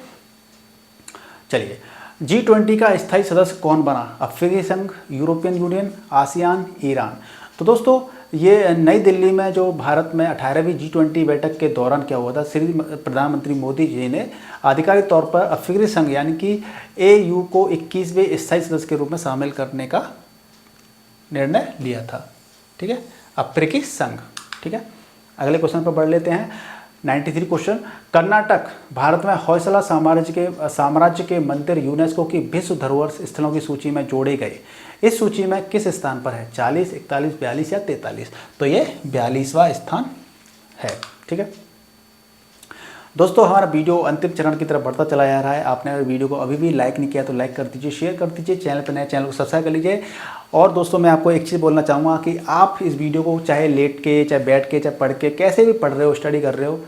चलिए G20 का स्थायी सदस्य कौन बना? अफ्रीकी संघ, यूरोपियन यूनियन, आसियान, ईरान। तो दोस्तों ये नई दिल्ली में जो भारत में 18वीं G20 बैठक के दौरान क्या हुआ था, श्री प्रधानमंत्री मोदी जी ने आधिकारिक तौर पर अफ्रीकी संघ यानी कि AU को 21वें स्थायी सदस्य के रूप में शामिल करने का निर्णय लिया था। ठीक है। अफ्रीकी संघ। ठीक है। अगले क्वेश्चन पर बढ़ लेते हैं। 93 क्वेश्चन। कर्नाटक भारत में होयसला साम्राज्य के मंदिर यूनेस्को की विश्व धरोहर स्थलों की सूची में जोड़े गए। इस सूची में किस स्थान पर है? 40, 41, 42 या 43? तो ये 42वां स्थान है। ठीक है। दोस्तों हमारा वीडियो अंतिम चरण की तरफ बढ़ता चला जा रहा है। आपने अगर वीडियो को अभी भी लाइक नहीं किया तो लाइक कर दीजिए, शेयर कर दीजिए, चैनल पर नए चैनल को सब्सक्राइब कर लीजिए। और दोस्तों मैं आपको एक चीज़ बोलना चाहूँगा कि आप इस वीडियो को चाहे लेट के, चाहे बैठ के, चाहे पढ़ के, कैसे भी पढ़ रहे हो, स्टडी कर रहे हो,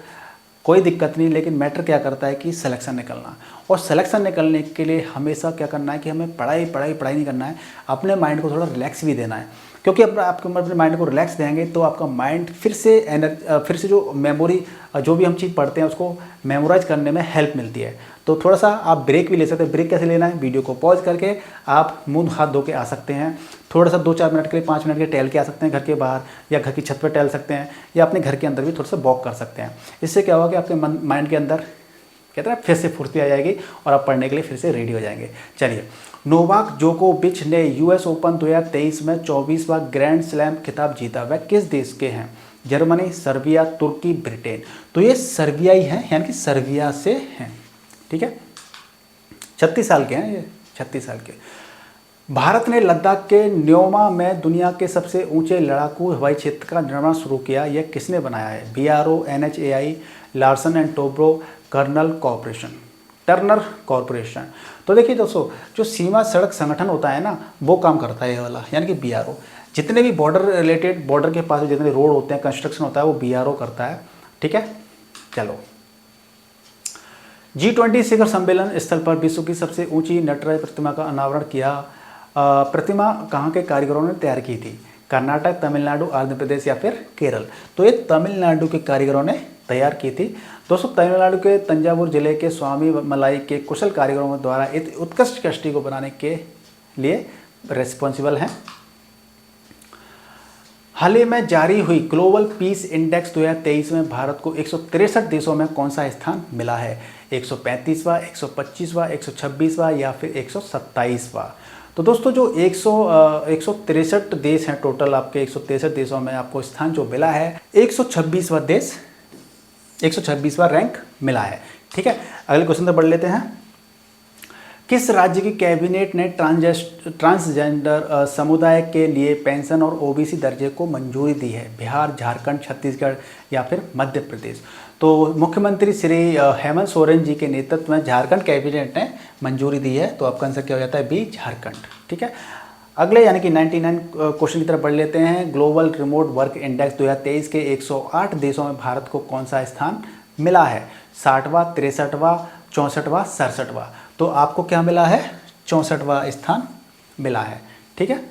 कोई दिक्कत नहीं, लेकिन मैटर क्या करता है कि सिलेक्शन निकलना। और सिलेक्शन निकलने के लिए हमेशा क्या करना है कि हमें पढ़ाई नहीं करना है, अपने माइंड को थोड़ा रिलैक्स भी देना है। क्योंकि आपके अपने माइंड को रिलैक्स देंगे तो आपका माइंड फिर से जो मेमोरी, जो भी हम चीज़ पढ़ते हैं उसको मेमोराइज करने में हेल्प मिलती है। तो थोड़ा सा आप ब्रेक भी ले सकते हैं। ब्रेक कैसे लेना है? वीडियो को पॉज करके आप मुंह हाथ धो के आ सकते हैं, थोड़ा सा 2-4 मिनट के लिए, 5 मिनट के टहल के आ सकते हैं घर के बाहर, या घर की छत पर टहल सकते हैं, या अपने घर के अंदर भी थोड़ा सा वॉक कर सकते हैं। इससे क्या होगा कि आपके माइंड के अंदर कहते हैं फिर से फुर्ती आ जाएगी और आप पढ़ने के लिए फिर से रेडी हो जाएंगे। चलिए, नोवाक जोकोविच ने US ओपन 2023 में 24वां ग्रैंड स्लैम खिताब जीता। वह किस देश के हैं? जर्मनी, सर्बिया, तुर्की, ब्रिटेन। तो ये सर्बियाई हैं, यानी कि सर्बिया से हैं। ठीक है, 36 साल के हैं ये, 36 साल के। भारत ने लद्दाख के न्योमा में दुनिया के सबसे ऊंचे लड़ाकू हवाई क्षेत्र का निर्माण शुरू किया। यह किसने बनाया है? BRO, NHAI, Larsen and Toubro, Turner corporation. तो देखिए दोस्तों, जो सीमा सड़क संगठन होता है ना, वो काम करता है ये वाला, यानी कि BRO। जितने भी बॉर्डर रिलेटेड, बॉर्डर के पास जितने रोड होते हैं, कंस्ट्रक्शन होता है, वो BRO करता है। ठीक है, चलो। G20 शिखर सम्मेलन स्थल पर विश्व की सबसे ऊंची नटराज प्रतिमा का अनावरण किया। प्रतिमा कहाँ के कारीगरों ने तैयार की थी? कर्नाटक, तमिलनाडु, आंध्र प्रदेश या फिर केरल? तो ये तमिलनाडु के कारीगरों ने तैयार की थी। दोस्तों, तमिलनाडु के तंजावुर जिले के स्वामी मलाई के कुशल कारीगरों द्वारा इस उत्कृष्ट कश्ती को बनाने के लिए रिस्पॉन्सिबल हैं। हाल ही में जारी हुई ग्लोबल पीस इंडेक्स 2023 में भारत को 163 देशों में कौन सा स्थान मिला है? 135वां, 125वां, 126वां या फिर 127वां? तो दोस्तों, जो 163 देश हैं टोटल, आपके 163 देशों में आपको स्थान जो मिला है, 126वां देश, 126वां रैंक मिला है। ठीक है, अगले क्वेश्चन पर बढ़ लेते हैं। किस राज्य की कैबिनेट ने ट्रांसजेंडर समुदाय के लिए पेंशन और OBC दर्जे को मंजूरी दी है? बिहार, झारखंड, छत्तीसगढ़ या फिर मध्य प्रदेश? तो मुख्यमंत्री श्री हेमंत सोरेन जी के नेतृत्व में झारखंड कैबिनेट ने मंजूरी दी है। तो आपका आंसर क्या हो जाता है? B, झारखंड। ठीक है, अगले यानी कि 99 क्वेश्चन की तरफ बढ़ लेते हैं। ग्लोबल रिमोट वर्क इंडेक्स 2023 के 108 देशों में भारत को कौन सा स्थान मिला है? 60वां, 63वां, 64वां, 67वां? तो आपको क्या मिला है? 64वां स्थान मिला है। ठीक है,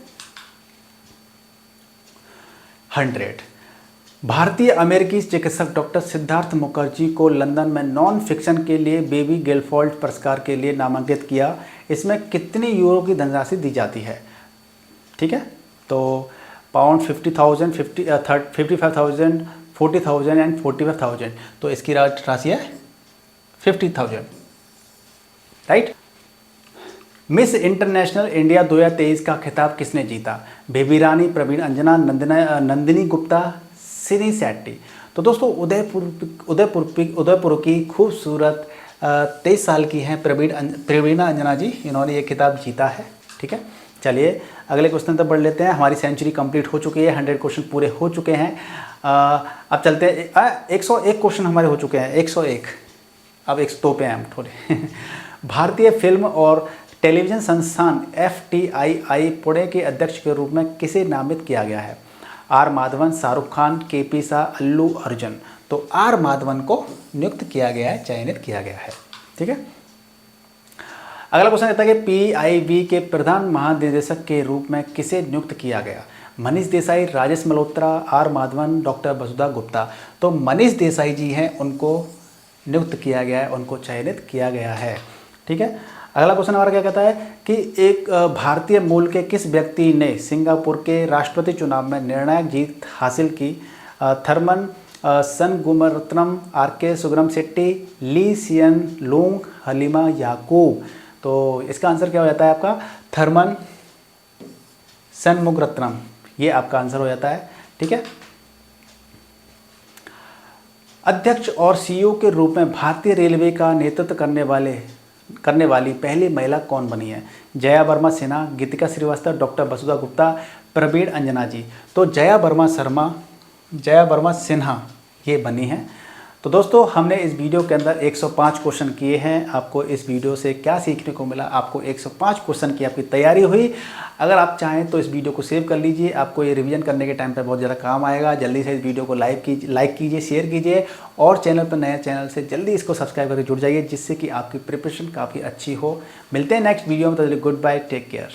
100। भारतीय अमेरिकी चिकित्सक डॉक्टर सिद्धार्थ मुखर्जी को लंदन में नॉन फिक्शन के लिए बेबी गेलफॉल्ड पुरस्कार के लिए नामांकित किया। इसमें कितनी यूरो की धनराशि दी जाती है? ठीक है, तो पाउंड 50,000, 55,000, 40,000 एंड 45,000। तो इसकी राशि है 50,000। राइट। मिस इंटरनेशनल इंडिया 2023 का खिताब किसने जीता? बेबी रानी, प्रवीण अंजना, नंदिनी गुप्ता, सिनी शेट्टी? तो दोस्तों, उदयपुर की खूबसूरत 23 साल की हैं प्रवीणा अंजना जी, इन्होंने ये खिताब जीता है। ठीक है, चलिए अगले क्वेश्चन तक बढ़ लेते हैं। हमारी सेंचुरी कंप्लीट हो चुकी है, 100 क्वेश्चन पूरे हो चुके हैं। अब चलते हैं, 101 क्वेश्चन हमारे हो चुके हैं, 101। अब 102 पे हैं हम थोड़े। भारतीय फिल्म और टेलीविज़न संस्थान FTII पुणे के अध्यक्ष के रूप में किसे नामित किया गया है? R Madhavan, Shahrukh Khan, KP Shah, Allu Arjun? तो R माधवन को नियुक्त किया गया है, चयनित किया गया है। ठीक है, अगला क्वेश्चन कहता है कि PIB के प्रधान महानिदेशक के रूप में किसे नियुक्त किया गया? मनीष देसाई, राजेश मल्होत्रा, R माधवन, डॉक्टर वसुधा गुप्ता? तो मनीष देसाई जी हैं, उनको नियुक्त किया गया है, उनको चयनित किया गया है। ठीक है, अगला क्वेश्चन हमारा क्या कहता है कि एक भारतीय मूल के किस व्यक्ति ने सिंगापुर के राष्ट्रपति चुनाव में निर्णायक जीत हासिल की? थर्मन सनगुमरत्नम, RK सुब्रम शेट्टी, ली सियन लूंग, हलीमा याकूब? तो इसका आंसर क्या हो जाता है आपका? थर्मन सनमुगरत्नम, ये आपका आंसर हो जाता है। ठीक है, अध्यक्ष और CEO के रूप में भारतीय रेलवे का नेतृत्व करने वाली पहली महिला कौन बनी है? जया वर्मा सिन्हा, गीतिका श्रीवास्तव, डॉक्टर वसुधा गुप्ता, प्रवीण अंजना जी? तो जया वर्मा सिन्हा ये बनी है। तो दोस्तों, हमने इस वीडियो के अंदर 105 क्वेश्चन किए हैं। आपको इस वीडियो से क्या सीखने को मिला? आपको 105 क्वेश्चन की आपकी तैयारी हुई। अगर आप चाहें तो इस वीडियो को सेव कर लीजिए, आपको ये रिवीजन करने के टाइम पे बहुत ज़्यादा काम आएगा। जल्दी से इस वीडियो को लाइक कीजिए, शेयर कीजिए, और चैनल पर नया चैनल से जल्दी इसको सब्सक्राइब करके जुड़ जाइए, जिससे कि आपकी प्रिपरेशन काफ़ी अच्छी हो। मिलते हैं नेक्स्ट वीडियो में, तो गुड बाय, टेक केयर।